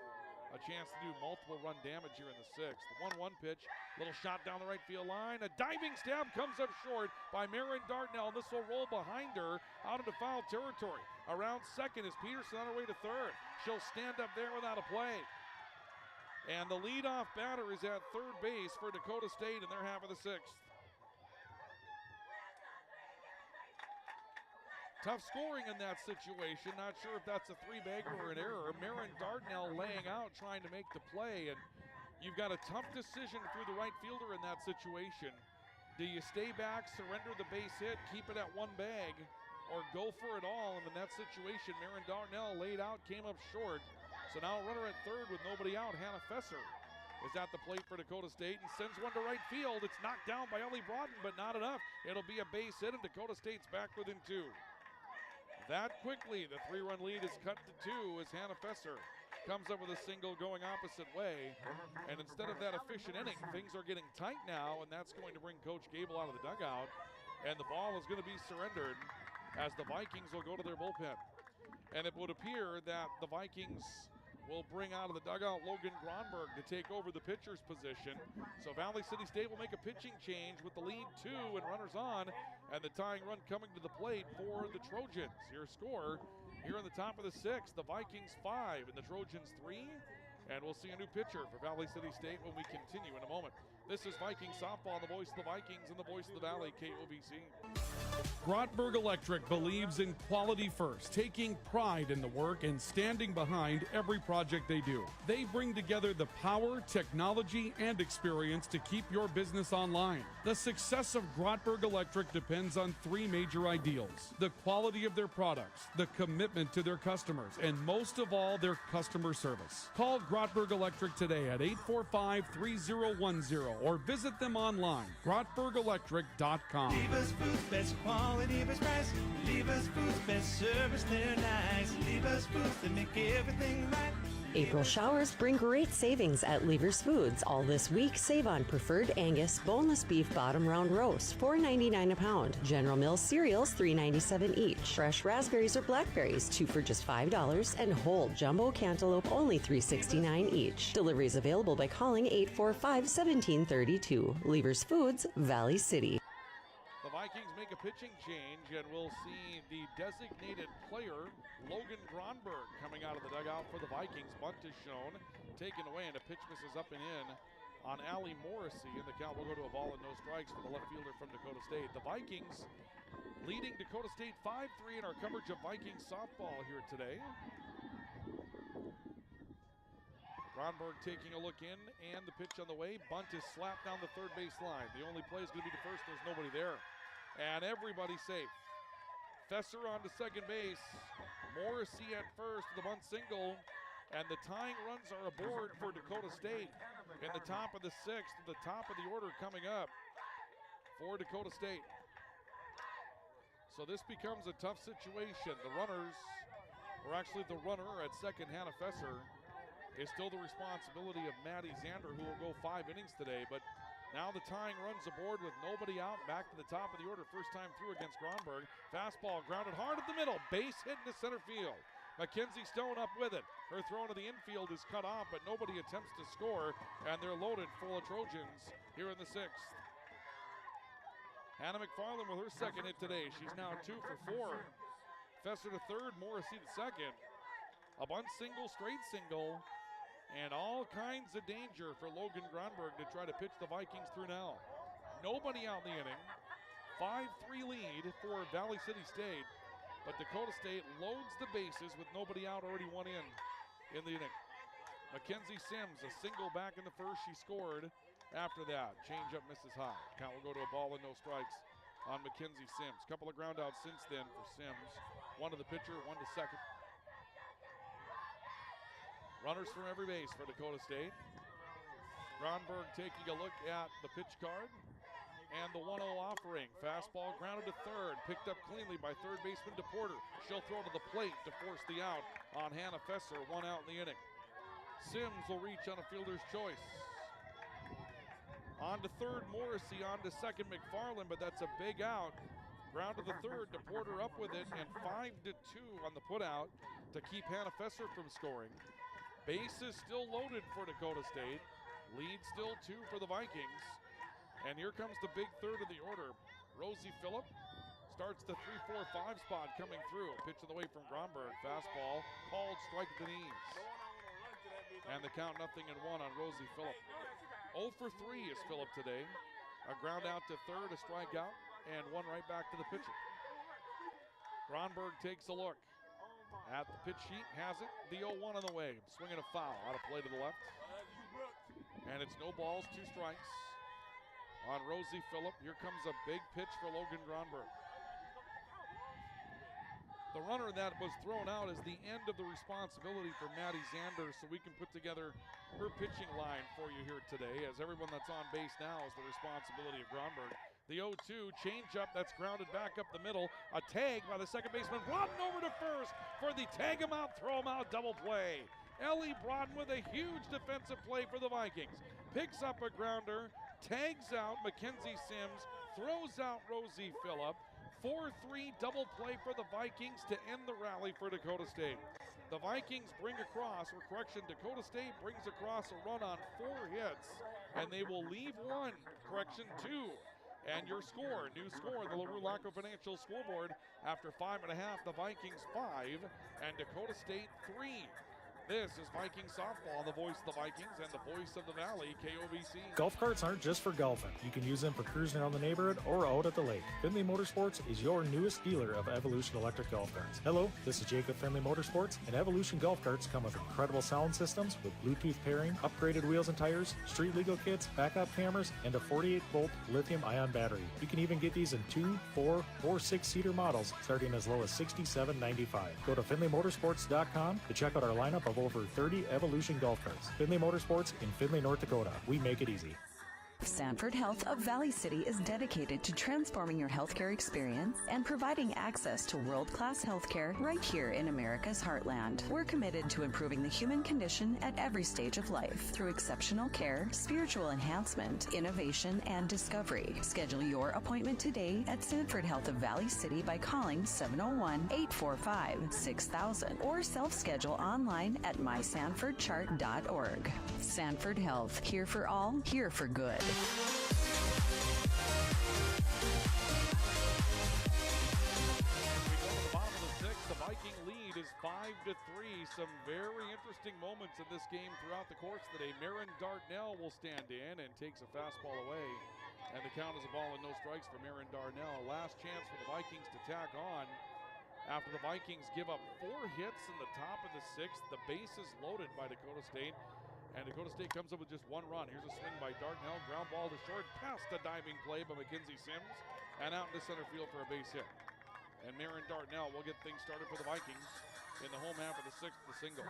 a chance to do multiple run damage here in the 6th. The 1-1 pitch, little shot down the right field line. A diving stab comes up short by Marin Dartnell, and this will roll behind her out into foul territory. Around second is Peterson on her way to third. She'll stand up there without a play. And the leadoff batter is at third base for Dakota State in their half of the 6th. Tough scoring in that situation. Not sure if that's a 3-bagger or an error. Marin Dartnell laying out, trying to make the play, and you've got a tough decision through the right fielder in that situation. Do you stay back, surrender the base hit, keep it at 1 bag, or go for it all? And in that situation, Marin Dartnell laid out, came up short. So now a runner at third with nobody out. Hannah Fesser is at the plate for Dakota State and sends one to right field. It's knocked down by Ellie Broughton, but not enough. It'll be a base hit, and Dakota State's back within 2. That quickly, the 3-run lead is cut to 2 as Hannah Fesser comes up with a single going opposite way. And instead of that efficient inning, things are getting tight now, and that's going to bring Coach Gable out of the dugout. And the ball is going to be surrendered as the Vikings will go to their bullpen. And it would appear that the Vikings will bring out of the dugout Logan Gronberg to take over the pitcher's position. So Valley City State will make a pitching change with the lead 2 and runners on, and the tying run coming to the plate for the Trojans. Your score here in the top of the 6th, the Vikings 5 and the Trojans 3. And we'll see a new pitcher for Valley City State when we continue in a moment. This is Viking softball, the voice of the Vikings and the voice of the Valley, KOVC. Grotberg Electric believes in quality first, taking pride in the work and standing behind every project they do. They bring together the power, technology, and experience to keep your business online. The success of Grotberg Electric depends on 3 major ideals: the quality of their products, the commitment to their customers, and most of all, their customer service. Call Grotberg Electric today at 845-3010 or visit them online, grotbergelectric.com. Lever's Foods, best quality, best price. Lever's Foods, best service, they're nice. Lever's Foods, they make everything right. April showers bring great savings at Lever's Foods. All this week, save on preferred Angus boneless beef bottom round roast, $4.99 a pound. General Mills cereals, $3.97 each. Fresh raspberries or blackberries, 2 for just $5, and whole jumbo cantaloupe, only $3.69 each. Deliveries available by calling 845-1732. Lever's Foods, Valley City. The Vikings make a pitching change, and we'll see the designated player, Logan Gronberg, coming out of the dugout for the Vikings. Bunt is shown, taken away, and a pitch misses up and in on Allie Morrissey, and the count will go to a ball and no strikes for the left fielder from Dakota State. The Vikings leading Dakota State 5-3 in our coverage of Vikings softball here today. Gronberg taking a look in, and the pitch on the way. Bunt is slapped down the third base line. The only play is going to be the first. There's nobody there. And everybody's safe. Fesser on to second base. Morrissey at first, the bunt single. And the tying runs are aboard for Dakota State in the top of the sixth, the top of the order coming up for Dakota State. So this becomes a tough situation. The runners, or actually the runner at second, Hannah Fesser, is still the responsibility of Maddie Zander, who will go 5 innings today. But now the tying runs aboard with nobody out, back to the top of the order, first time through against Gronberg. Fastball grounded hard at the middle, base hit into center field. Mackenzie Stone up with it. Her throw into the infield is cut off, but nobody attempts to score, and they're loaded full of Trojans here in the sixth. Hannah McFarland with her second hit today. She's now 2 for 4. Fesser to third, Morrissey to second. A bunt single, straight single, and all kinds of danger for Logan Gronberg to try to pitch the Vikings through now. Nobody out in the inning. 5-3 lead for Valley City State, but Dakota State loads the bases with nobody out, already 1 in the inning. Mackenzie Sims, a single back in the first. She scored after that. Change up misses high. Count will go to a ball and no strikes on Mackenzie Sims. Couple of ground outs since then for Sims. One to the pitcher, one to second. Runners from every base for Dakota State. Gronberg taking a look at the pitch card. And the 1-0 offering. Fastball grounded to third. Picked up cleanly by third baseman DePorter. She'll throw to the plate to force the out on Hannah Fesser. 1 out in the inning. Sims will reach on a fielder's choice. On to third, Morrissey. On to second, McFarland, but that's a big out. Ground to the third, DePorter up with it, and 5-2 on the putout to keep Hannah Fesser from scoring. Bases still loaded for Dakota State. Lead still 2 for the Vikings. And here comes the big third of the order. Rosie Phillip starts the 3-4-5 spot coming through. Pitch on the way from Gronberg. Fastball called, strike at the knees. And the count 0-1 on Rosie Phillip. 0 for 3 is Phillip today. A ground out to third, a strikeout, and one right back to the pitcher. Gronberg takes a look at the pitch sheet, has it. The 0-1 on the way. Swinging a foul out of play to the left. And it's no balls, 2 strikes on Rosie Phillip. Here comes a big pitch for Logan Gronberg. The runner that was thrown out is the end of the responsibility for Maddie Zander, so we can put together her pitching line for you here today, as everyone that's on base now is the responsibility of Gronberg. The 0-2 changeup that's grounded back up the middle. A tag by the second baseman. Broughton over to first for the tag him out, throw him out double play. Ellie Broughton with a huge defensive play for the Vikings. Picks up a grounder, tags out Mackenzie Sims, throws out Rosie Phillip. 4-3 double play for the Vikings to end the rally for Dakota State. The Vikings bring across, or correction, Dakota State brings across a run on 4 hits, and they will leave 1, correction 2. And your score, new score, the LaRue Laco Financial Scoreboard, after 5.5, the Vikings 5, and Dakota State 3. This is Viking softball, the voice of the Vikings and the voice of the Valley, KOVC. Golf carts aren't just for golfing. You can use them for cruising around the neighborhood or out at the lake. Finley Motorsports is your newest dealer of Evolution electric golf carts. Hello, this is Jacob Finley Motorsports, and Evolution golf carts come with incredible sound systems with Bluetooth pairing, upgraded wheels and tires, street legal kits, backup cameras, and a 48-volt lithium-ion battery. You can even get these in 2, 4, or 6-seater models starting as low as $67.95. Go to FinleyMotorsports.com to check out our lineup of over 30 Evolution golf carts. Finley Motorsports in Finley, North Dakota. We make it easy. Sanford Health of Valley City is dedicated to transforming your healthcare experience and providing access to world-class healthcare right here in America's heartland. We're committed to improving the human condition at every stage of life through exceptional care, spiritual enhancement, innovation, and discovery. Schedule your appointment today at Sanford Health of Valley City by calling 701-845-6000 or self-schedule online at mysanfordchart.org. Sanford Health, here for all, here for good. The Viking lead is 5-3. Some very interesting moments in this game throughout the course today. Marin Dardanelle will stand in and takes a fastball away. And the count is a ball and no strikes for Marin Dardanelle. Last chance for the Vikings to tack on. After the Vikings give up 4 hits in the top of the 6th, the bases loaded by Dakota State. And Dakota State comes up with just 1 run. Here's a swing by Dardanelle, ground ball to short, past a diving play by Mackenzie Sims, and out into center field for a base hit. And Marin Dardanelle will get things started for the Vikings in the home half of the 6th, the single.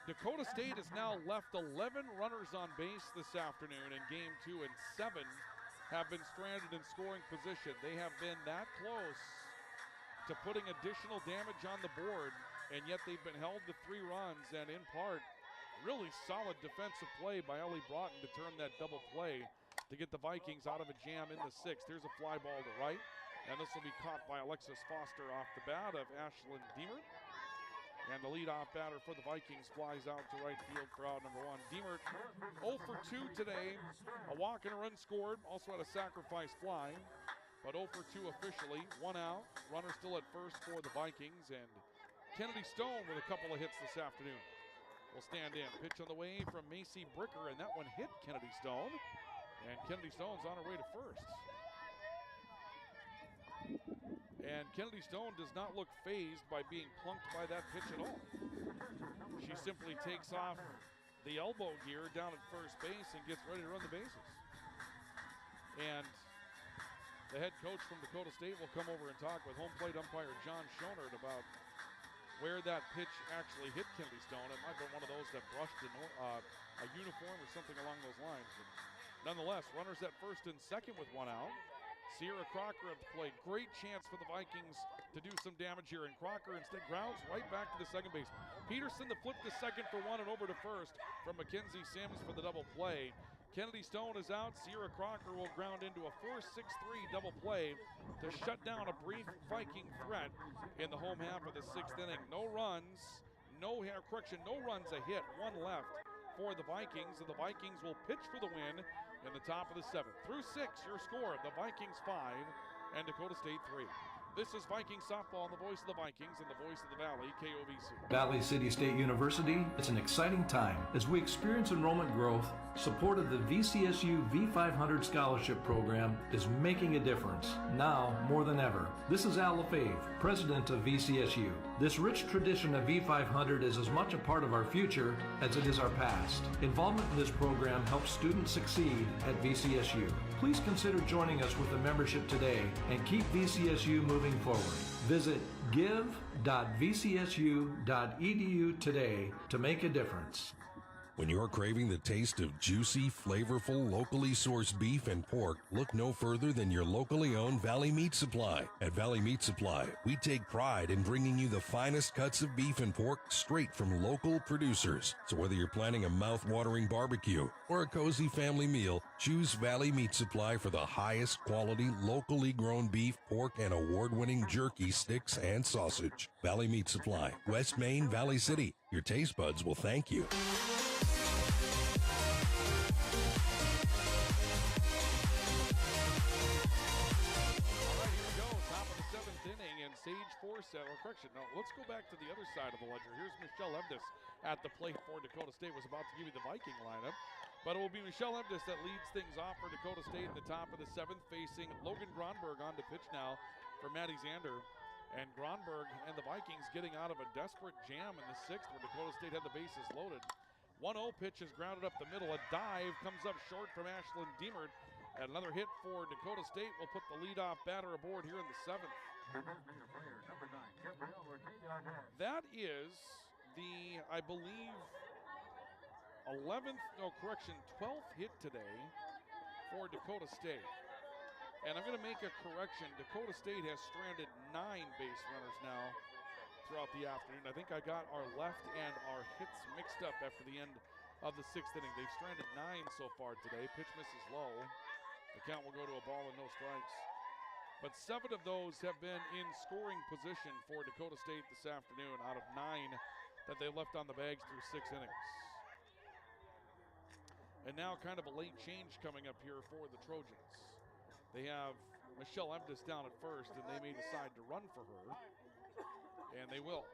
Dakota State has now left 11 runners on base this afternoon in game 2, and 7 have been stranded in scoring position. They have been that close to putting additional damage on the board, and yet they've been held to 3 runs, and in part, really solid defensive play by Ellie Broughton to turn that double play to get the Vikings out of a jam in the 6th. Here's a fly ball to right, and this will be caught by Alexis Foster off the bat of Ashlyn Diemert. And the leadoff batter for the Vikings flies out to right field for out number 1. Diemert 0 for 2 today. A walk and a run scored. Also had a sacrifice fly, but 0 for 2 officially. 1 out. Runner still at first for the Vikings. And Kennedy Stone with a couple of hits this afternoon will stand in. Pitch on the way from Macy Bricker, and that one hit Kennedy Stone. And Kennedy Stone's on her way to first. And Kennedy Stone does not look phased by being plunked by that pitch at all. She simply takes off the elbow gear down at first base and gets ready to run the bases. And the head coach from Dakota State will come over and talk with home plate umpire John Schonert about where that pitch actually hit Kennedy Stone. It might have been one of those that brushed a uniform or something along those lines. But nonetheless, runners at first and second with 1 out. Sierra Crocker at the plate. Great chance for the Vikings to do some damage here. And Crocker instead grounds right back to the second baseman. Peterson to flip to second for 1 and over to first from Mackenzie Sims for the double play. Kennedy Stone is out. Sierra Crocker will ground into a 4-6-3 double play to shut down a brief Viking threat in the home half of the 6th inning. No runs, no runs, a hit, 1 left for the Vikings, and the Vikings will pitch for the win in the top of the 7th. Through 6, your score, the Vikings 5 and Dakota State 3. This is Viking softball on the voice of the Vikings and the voice of the Valley, KOVC. Valley City State University, it's an exciting time as we experience enrollment growth. Support of the VCSU V500 Scholarship Program is making a difference, now more than ever. This is Al LaFave, president of VCSU. This rich tradition of V500 is as much a part of our future as it is our past. Involvement in this program helps students succeed at VCSU. Please consider joining us with a membership today and keep VCSU moving forward. Visit give.vcsu.edu today to make a difference. When you're craving the taste of juicy, flavorful, locally sourced beef and pork, look no further than your locally owned Valley Meat Supply. At Valley Meat Supply, we take pride in bringing you the finest cuts of beef and pork straight from local producers. So whether you're planning a mouth-watering barbecue or a cozy family meal, choose Valley Meat Supply for the highest quality, locally grown beef, pork, and award-winning jerky, sticks, and sausage. Valley Meat Supply, West Main, Valley City. Your taste buds will thank you. Sage Forsett, or correction, no, let's go back to the other side of the ledger. Here's Michelle Evdes at the plate for Dakota State. Was about to give you the Viking lineup, but it will be Michelle Evdes that leads things off for Dakota State in the top of the 7th, facing Logan Gronberg on to pitch now for Maddie Zander. And Gronberg and the Vikings getting out of a desperate jam in the 6th where Dakota State had the bases loaded. 1-0 pitch is grounded up the middle. A dive comes up short from Ashlyn Diemert. And another hit for Dakota State will put the leadoff batter aboard here in the 7th. That is the, I believe, 12th hit today for Dakota State. And I'm going to make a correction. Dakota State has stranded 9 base runners now throughout the afternoon. I think I got our left and our hits mixed up after the end of the 6th inning. They've stranded 9 so far today. Pitch misses low. The count will go to a ball and no strikes. But 7 of those have been in scoring position for Dakota State this afternoon out of 9 that they left on the bags through 6 innings. And now kind of a late change coming up here for the Trojans. They have Michelle Evdes down at first, and they may decide to run for her. And they will.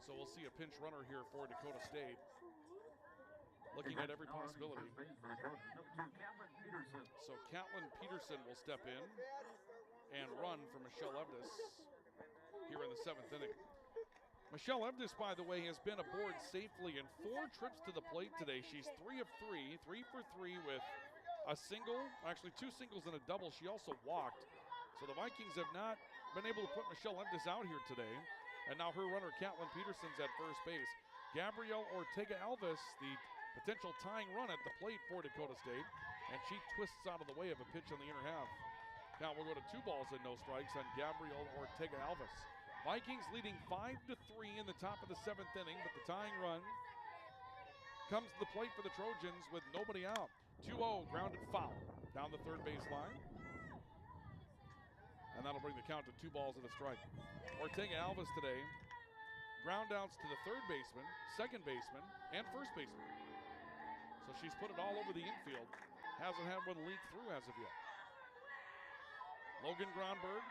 So we'll see a pinch runner here for Dakota State. Looking at every possibility. So Catlin Peterson will step in and run for Michelle Evdes here in the 7th inning. Michelle Evdes, by the way, has been aboard safely in 4 trips to the plate today. She's 3 of 3, 3 for 3 with a single, actually 2 singles and a double. She also walked. So the Vikings have not been able to put Michelle Evdes out here today. And now her runner, Catlin Peterson's at first base. Gabrielle Ortega-Alves, the potential tying run at the plate for Dakota State. And she twists out of the way of a pitch on the inner half. Now we'll go to 2 balls and no strikes on Gabrielle Ortega-Alves. Vikings leading 5-3 in the top of the 7th inning, but the tying run comes to the plate for the Trojans with nobody out. 2-0, grounded foul down the third base line. And that'll bring the count to 2 balls and a strike. Ortega-Alves today, ground outs to the third baseman, second baseman, and first baseman. So she's put it all over the infield. Hasn't had one leak through as of yet. Logan Gronberg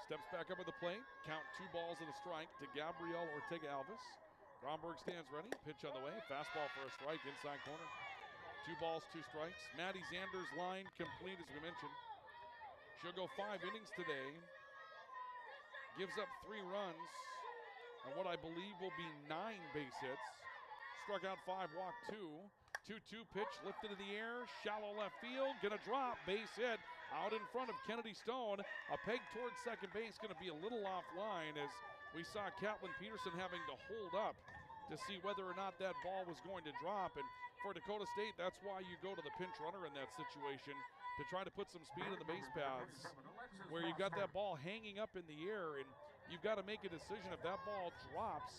steps back up at the plate. Count 2 balls and a strike to Gabrielle Ortega-Alves. Gronberg stands ready. Pitch on the way. Fastball for a strike inside corner. 2 balls, 2 strikes. Maddie Zander's line complete, as we mentioned. She'll go 5 innings today. Gives up 3 runs and what I believe will be 9 base hits. Struck out 5, walked 2. 2-2 pitch lifted in the air. Shallow left field. Gonna drop. Base hit out in front of Kennedy Stone. A peg towards second base. Gonna be a little offline as we saw Catlin Peterson having to hold up to see whether or not that ball was going to drop. And for Dakota State, that's why you go to the pinch runner in that situation, to try to put some speed in the base paths where you've got that ball hanging up in the air and you've got to make a decision. If that ball drops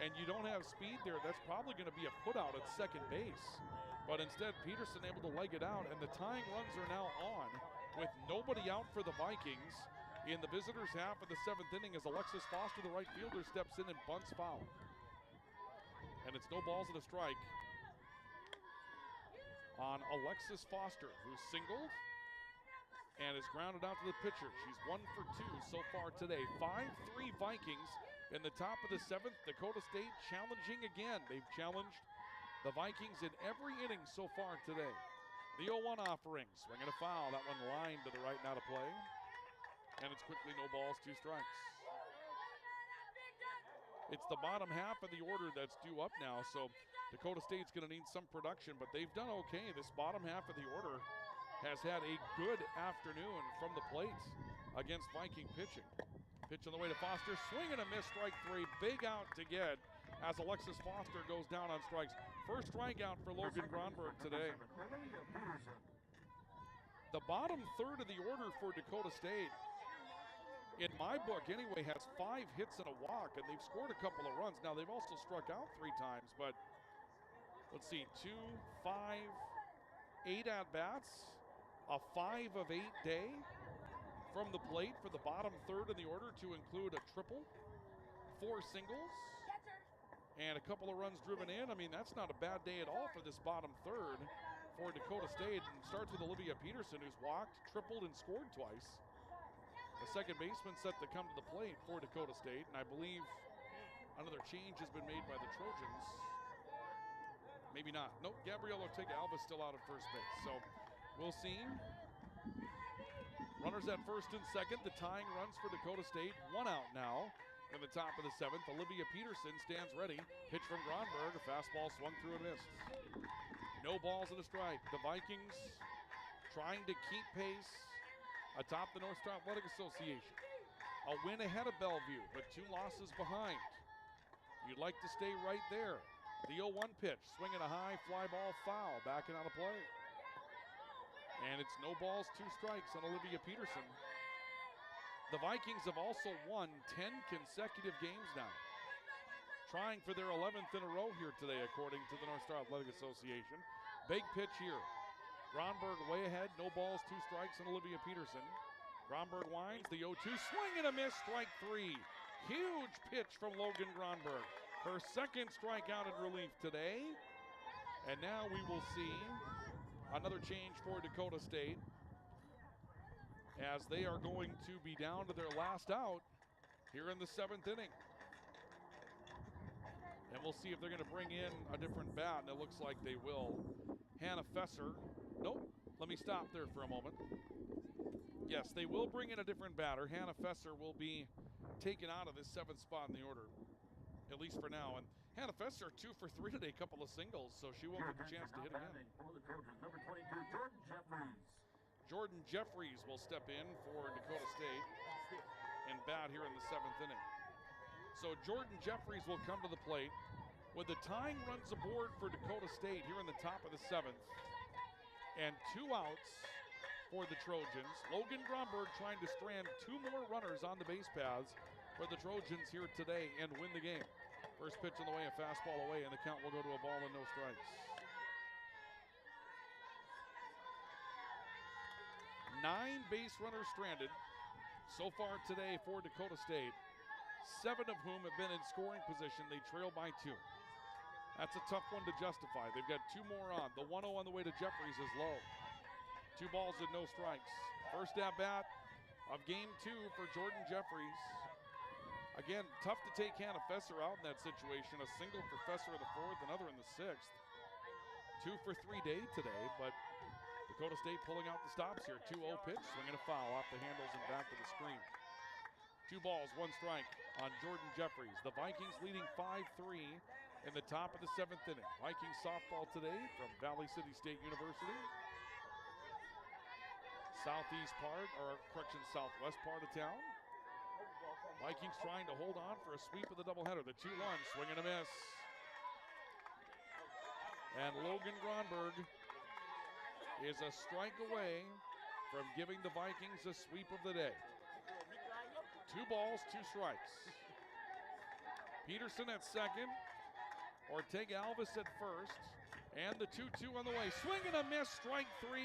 and you don't have speed there, that's probably going to be a put out at second base. But instead, Peterson able to leg it out, and the tying runs are now on with nobody out for the Vikings in the visitors' half of the 7th inning as Alexis Foster, the right fielder, steps in and bunts foul. And it's no balls and a strike on Alexis Foster, who singled and is grounded out to the pitcher. She's 1 for 2 so far today. 5-3 Vikings in the top of the 7th. Dakota State challenging again. They've challenged the Vikings in every inning so far today. The 0-1 offering, swinging a foul. That one lined to the right, not a play. And it's quickly no balls, 2 strikes. It's the bottom half of the order that's due up now, so Dakota State's going to need some production, but they've done okay. This bottom half of the order has had a good afternoon from the plate against Viking pitching. Pitch on the way to Foster, swing and a miss, strike 3. Big out to get as Alexis Foster goes down on strikes. First strikeout for Logan Gronberg today. The bottom third of the order for Dakota State, in my book anyway, has 5 hits and a walk, and they've scored a couple of runs. Now, they've also struck out 3 times, but let's see, 2, 5, 8 at-bats, a 5 of 8 day from the plate for the bottom third in the order, to include a triple, 4 singles, and a couple of runs driven in. I mean, that's not a bad day at all for this bottom third for Dakota State. And starts with Olivia Peterson, who's walked, tripled, and scored twice. The second baseman set to come to the plate for Dakota State, and I believe another change has been made by the Trojans. Maybe not. Nope, Gabrielle Ortega-Alves still out at first base. So we'll see. Runners at first and second. The tying runs for Dakota State. 1 out now in the top of the 7th. Olivia Peterson stands ready. Pitch from Gronberg. A fastball swung through and missed. No balls and a strike. The Vikings trying to keep pace atop the North Star Athletic Association. A win ahead of Bellevue, but 2 losses behind. You'd like to stay right there. The 0-1 pitch, swinging a high fly ball foul, backing out of play. And it's no balls, 2 strikes on Olivia Peterson. The Vikings have also won 10 consecutive games now, trying for their 11th in a row here today, according to the North Star Athletic Association. Big pitch here. Gronberg way ahead, no balls, 2 strikes on Olivia Peterson. Gronberg winds, the 0-2, swing and a miss, strike 3. Huge pitch from Logan Gronberg. Her second strikeout in relief today. And now we will see another change for Dakota State, as they are going to be down to their last out here in the 7th inning. And we'll see if they're going to bring in a different bat, and it looks like they will. Hannah Fesser. Nope. Let me stop there for a moment. Yes, they will bring in a different batter. Hannah Fesser will be taken out of this 7th spot in the order, at least for now. And Hannah Fesser, 2 for 3 today, a couple of singles, so she won't get the chance to hit again. Jordan Jeffries will step in for Dakota State and bat here in the 7th inning. So Jordan Jeffries will come to the plate with the tying runs aboard for Dakota State here in the top of the 7th. And 2 outs for the Trojans. Logan Gromberg trying to strand 2 more runners on the base paths for the Trojans here today and win the game. First pitch on the way, a fastball away, and the count will go to a ball and no strikes. 9 base runners stranded so far today for Dakota State, 7 of whom have been in scoring position. They trail by 2. That's a tough one to justify. They've got 2 more on. The 1-0 on the way to Jeffries is low. 2 balls and no strikes. First at bat of game 2 for Jordan Jeffries. Again, tough to take Hannah Fesser out in that situation. A single for Fesser in the 4th, another in the 6th. 2 for 3 day today, but Dakota State pulling out the stops here. 2-0 pitch, swinging a foul off the handles and back to the screen. 2 balls, 1 strike on Jordan Jeffries. The Vikings leading 5-3 in the top of the 7th inning. Vikings softball today from Valley City State University. Southwest part of town. Vikings trying to hold on for a sweep of the doubleheader. The 2-1, swing and a miss. And Logan Gronberg is a strike away from giving the Vikings a sweep of the day. 2 balls, 2 strikes. Peterson at second, Ortega Alvis at first, and the 2-2 on the way. Swing and a miss, strike 3,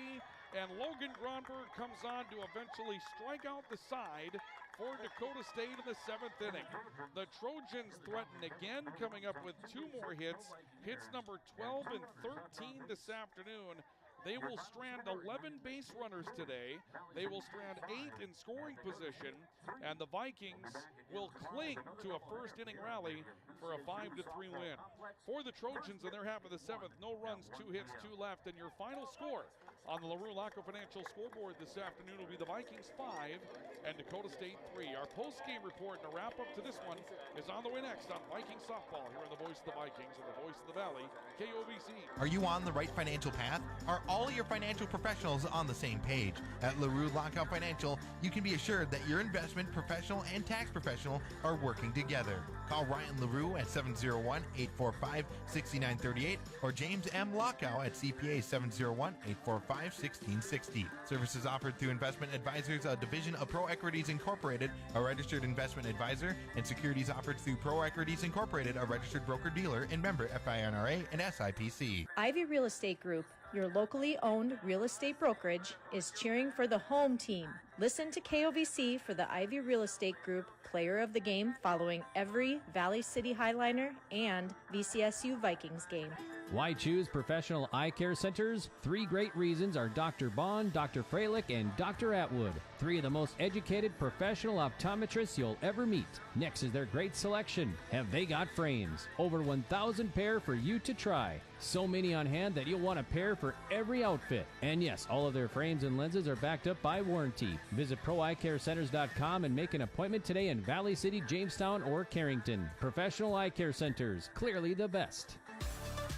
and Logan Gronberg comes on to eventually strike out the side for Dakota State in the 7th inning. The Trojans threaten again, coming up with 2 more hits. Hits number 12 and 13 this afternoon. They will strand 11 base runners today. They will strand 8 in scoring position, and the Vikings will cling to a first inning rally for a 5-3 win. For the Trojans in their half of the 7th, no runs, 2 hits, 2 left, and your final score on the LaRue Laco Financial scoreboard this afternoon will be the Vikings 5 and Dakota State 3. Our post-game report and a wrap-up to this one is on the way next on Viking Softball here on the Voice of the Vikings and the Voice of the Valley, KOVC. Are you on the right financial path? Are all your financial professionals on the same page? At LaRue Lockout Financial, you can be assured that your investment professional and tax professional are working together. Call Ryan LaRue at 701-845-6938 or James M. Lockout at CPA 701-845-1660. Services offered through Investment Advisors, a division of Pro Equities Incorporated, a registered investment advisor, and securities offered through Pro Equities Incorporated, a registered broker-dealer and member FINRA and SIPC. Ivy Real Estate Group, your locally owned real estate brokerage, is cheering for the home team. Listen to KOVC for the Ivy Real Estate Group Player of the Game following every Valley City Highliner and VCSU Vikings game. Why choose professional eye care centers? 3 great reasons are Dr. Bond, Dr. Freilich, and Dr. Atwood. 3 of the most educated professional optometrists you'll ever meet. Next is their great selection. Have they got frames? Over 1,000 pair for you to try. So many on hand that you'll want a pair for every outfit. And yes, all of their frames and lenses are backed up by warranty. Visit ProEyeCareCenters.com and make an appointment today in Valley City, Jamestown, or Carrington. Professional eye care centers, clearly the best.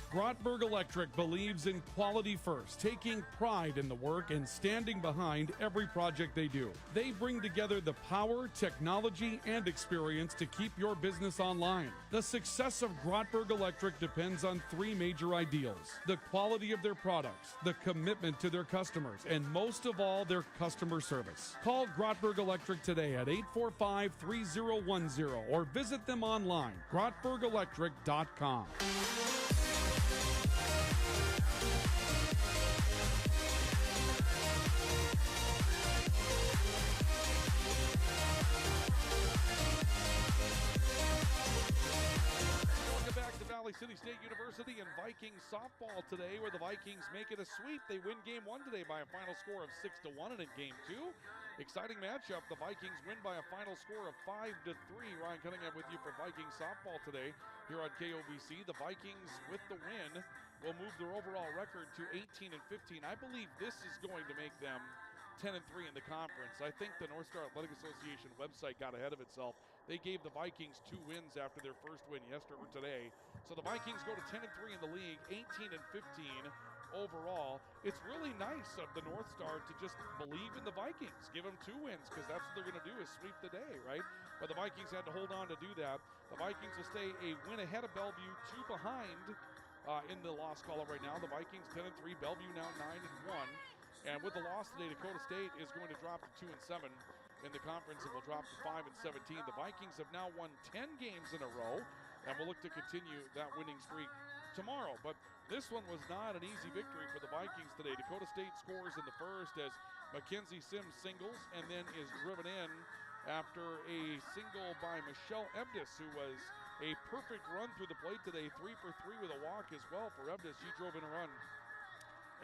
Grotberg Electric believes in quality first, taking pride in the work and standing behind every project they do. They bring together the power, technology, and experience to keep your business online. The success of Grotberg Electric depends on 3 major ideals: the quality of their products, the commitment to their customers, and most of all, their customer service. Call Grotberg Electric today at 845-3010 or visit them online, grotbergelectric.com. City State University and Vikings softball today, where the Vikings make it a sweep. They win game 1 today by a final score of 6-1, and in game 2, Exciting matchup. The Vikings win by a final score of 5-3. Ryan Cunningham with you for Vikings softball today here on KOVC. The Vikings, with the win, will move their overall record to 18-15. I believe this is going to make them 10-3 in the conference. I think the North Star Athletic Association website got ahead of itself. They gave the Vikings 2 wins after their first win yesterday or today. So the Vikings go to 10-3 in the league, 18-15 overall. It's really nice of the North Star to just believe in the Vikings, give them 2 wins, because that's what they're going to do is sweep the day, right? But the Vikings had to hold on to do that. The Vikings will stay a win ahead of Bellevue, 2 behind in the loss column right now. The Vikings 10-3, Bellevue now 9-1. And with the loss today, Dakota State is going to drop to 2-7 in the conference and will drop to 5-17. The Vikings have now won 10 games in a row and will look to continue that winning streak tomorrow. But this one was not an easy victory for the Vikings today. Dakota State scores in the first as Mackenzie Sims singles and then is driven in after a single by Michelle Ebdis, who was a perfect run through the plate today, 3 for 3 with a walk as well for Ebdis. She drove in a run.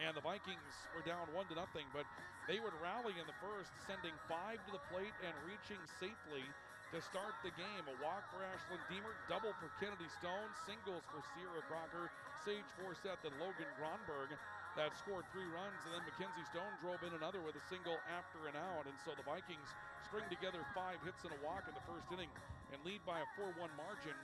And the Vikings were down 1-0, but they would rally in the first, sending 5 to the plate and reaching safely to start the game. A walk for Ashlyn Deemer, double for Kennedy Stone, singles for Sierra Crocker, Sage Forseth, and Logan Gronberg that scored 3 runs, and then Mackenzie Stone drove in another with a single after an out. And so the Vikings string together 5 hits and a walk in the first inning and lead by a 4-1 margin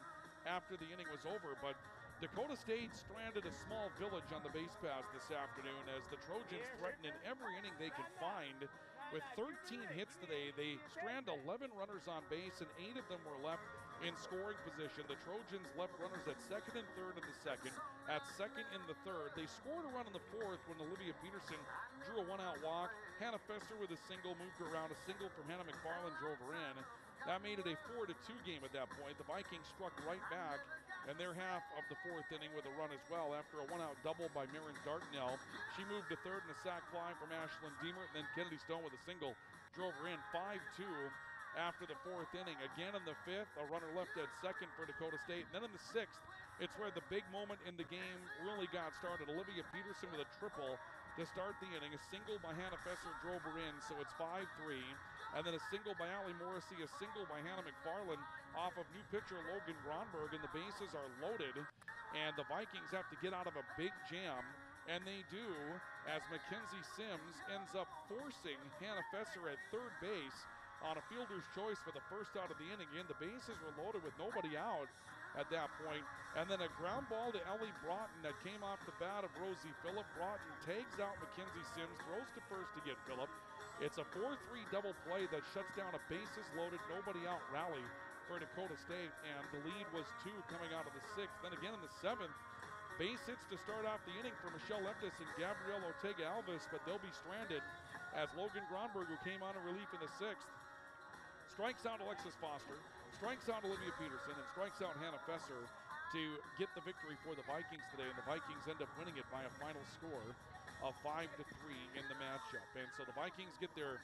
after the inning was over. But Dakota State stranded a small village on the base paths this afternoon as the Trojans threaten in every inning they could find. With 13 hits today, they strand 11 runners on base, and 8 of them were left in scoring position. The Trojans left runners at second and third in the second, at second in the third. They scored a run in the fourth when Olivia Peterson drew a 1-out walk. Hannah Fesser with a single moved her around. A single from Hannah McFarland drove her in. That made it a 4-2 game at that point. The Vikings struck right back in their half of the fourth inning with a run as well after a 1-out double by Mirren Dartnell. She moved to third in a sac fly from Ashlyn Deemer, and then Kennedy Stone with a single drove her in 5-2 after the fourth inning. Again in the fifth, a runner left at second for Dakota State. And then in the sixth, it's where the big moment in the game really got started. Olivia Peterson with a triple to start the inning. A single by Hannah Fesser drove her in, so it's 5-3. And then a single by Allie Morrissey, a single by Hannah McFarland off of new pitcher Logan Gronberg, and the bases are loaded. And the Vikings have to get out of a big jam, and they do, as Mackenzie Sims ends up forcing Hannah Fesser at third base on a fielder's choice for the first out of the inning. And the bases were loaded with nobody out at that point. And then a ground ball to Ellie Broughton that came off the bat of Rosie Phillip. Broughton tags out Mackenzie Sims, throws to first to get Phillip. It's a 4-3 double play that shuts down a bases-loaded, nobody-out rally for Dakota State, and the lead was 2 coming out of the sixth. Then again in the seventh, base hits to start off the inning for Michelle Leptis and Gabrielle Ortega-Alvis, but they'll be stranded as Logan Gronberg, who came on in relief in the sixth, strikes out Alexis Foster, strikes out Olivia Peterson, and strikes out Hannah Fesser to get the victory for the Vikings today, and the Vikings end up winning it by a final score of 5-3 in the matchup. And so the Vikings get their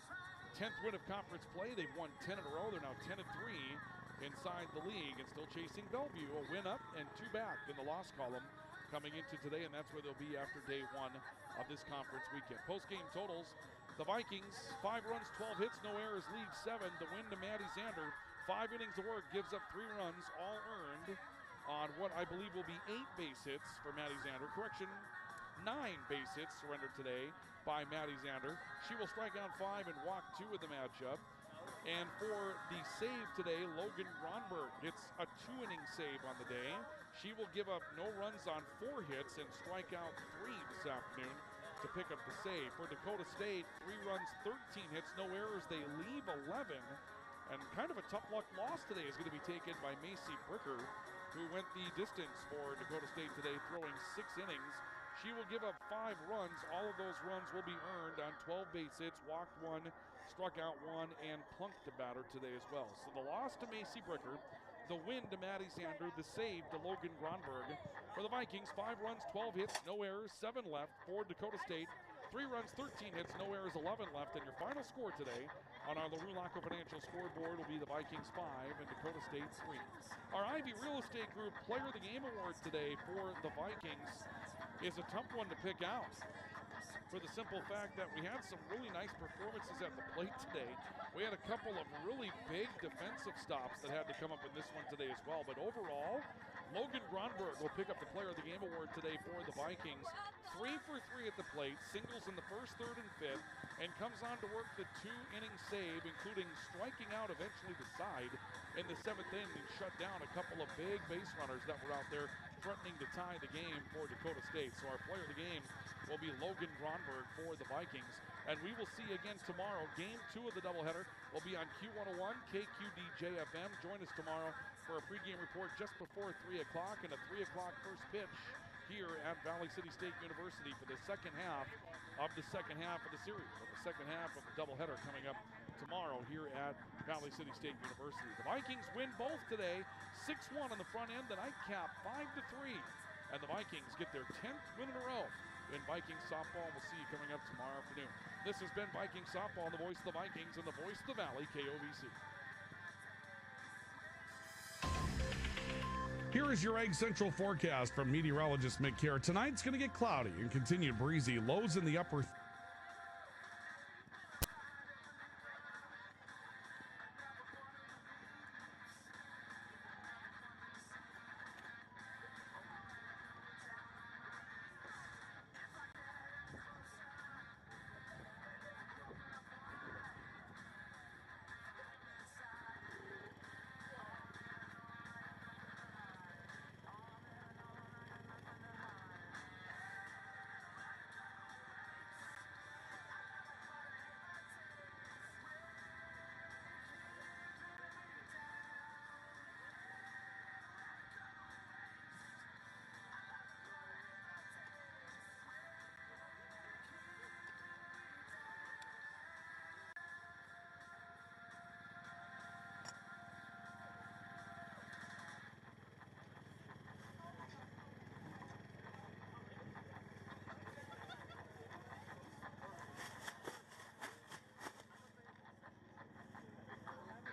10th win of conference play. They've won 10 in a row. They're now 10-3 inside the league and still chasing Bellevue, a win up and 2 back in the loss column coming into today, and that's where they'll be after day 1 of this conference weekend. Post-game totals, the Vikings, 5 runs, 12 hits, no errors, lead 7. The win to Maddie Zander, 5 innings of work, gives up 3 runs, all earned on what I believe will be 8 base hits for Maddie Zander. Correction, 9 base hits surrendered today by Maddie Zander. She will strike out 5 and walk 2 in the matchup. And for the save today, Logan Gronberg gets a 2-inning save on the day. She will give up no runs on 4 hits and strike out 3 this afternoon to pick up the save. For Dakota State, 3 runs, 13 hits, no errors. They leave 11. And kind of a tough luck loss today is going to be taken by Macy Bricker, who went the distance for Dakota State today, throwing 6 innings. She will give up 5 runs. All of those runs will be earned on 12 base hits, walked 1, struck out 1, and plunked a batter today as well. So the loss to Macy Bricker, the win to Maddie Zander, the save to Logan Gronberg. For the Vikings, 5 runs, 12 hits, no errors, 7 left. For Dakota State, 3 runs, 13 hits, no errors, 11 left. And your final score today, On our LaRue-Laco Financial scoreboard will be the Vikings 5 and Dakota State 3. Our Ivy Real Estate Group Player of the Game Award today for the Vikings is a tough one to pick out, for the simple fact that we had some really nice performances at the plate today. We had a couple of really big defensive stops that had to come up in this one today as well. But overall, Logan Gronberg will pick up the Player of the Game Award today for the Vikings. 3 for 3 at the plate, singles in the first, third, and fifth, and comes on to work the 2-inning save, including striking out eventually the side in the 7th inning and shut down a couple of big base runners that were out there threatening to tie the game for Dakota State. So our Player of the Game will be Logan Gronberg for the Vikings. And we will see again tomorrow. Game 2 of the doubleheader will be on Q101, KQDJ-FM. Join us tomorrow for a pregame report just before 3 o'clock and a 3 o'clock first pitch here at Valley City State University for the second half of the series, or the second half of the doubleheader coming up tomorrow here at Valley City State University. The Vikings win both today, 6-1 on the front end, the nightcap 5-3. And the Vikings get their 10th win in a row in Vikings softball. We'll see you coming up tomorrow afternoon. This has been Vikings softball, the voice of the Vikings and the voice of the Valley, KOVC. Here is your Egg Central forecast from meteorologist Mick Kerr. Tonight's going to get cloudy and continue breezy. Lows in the upper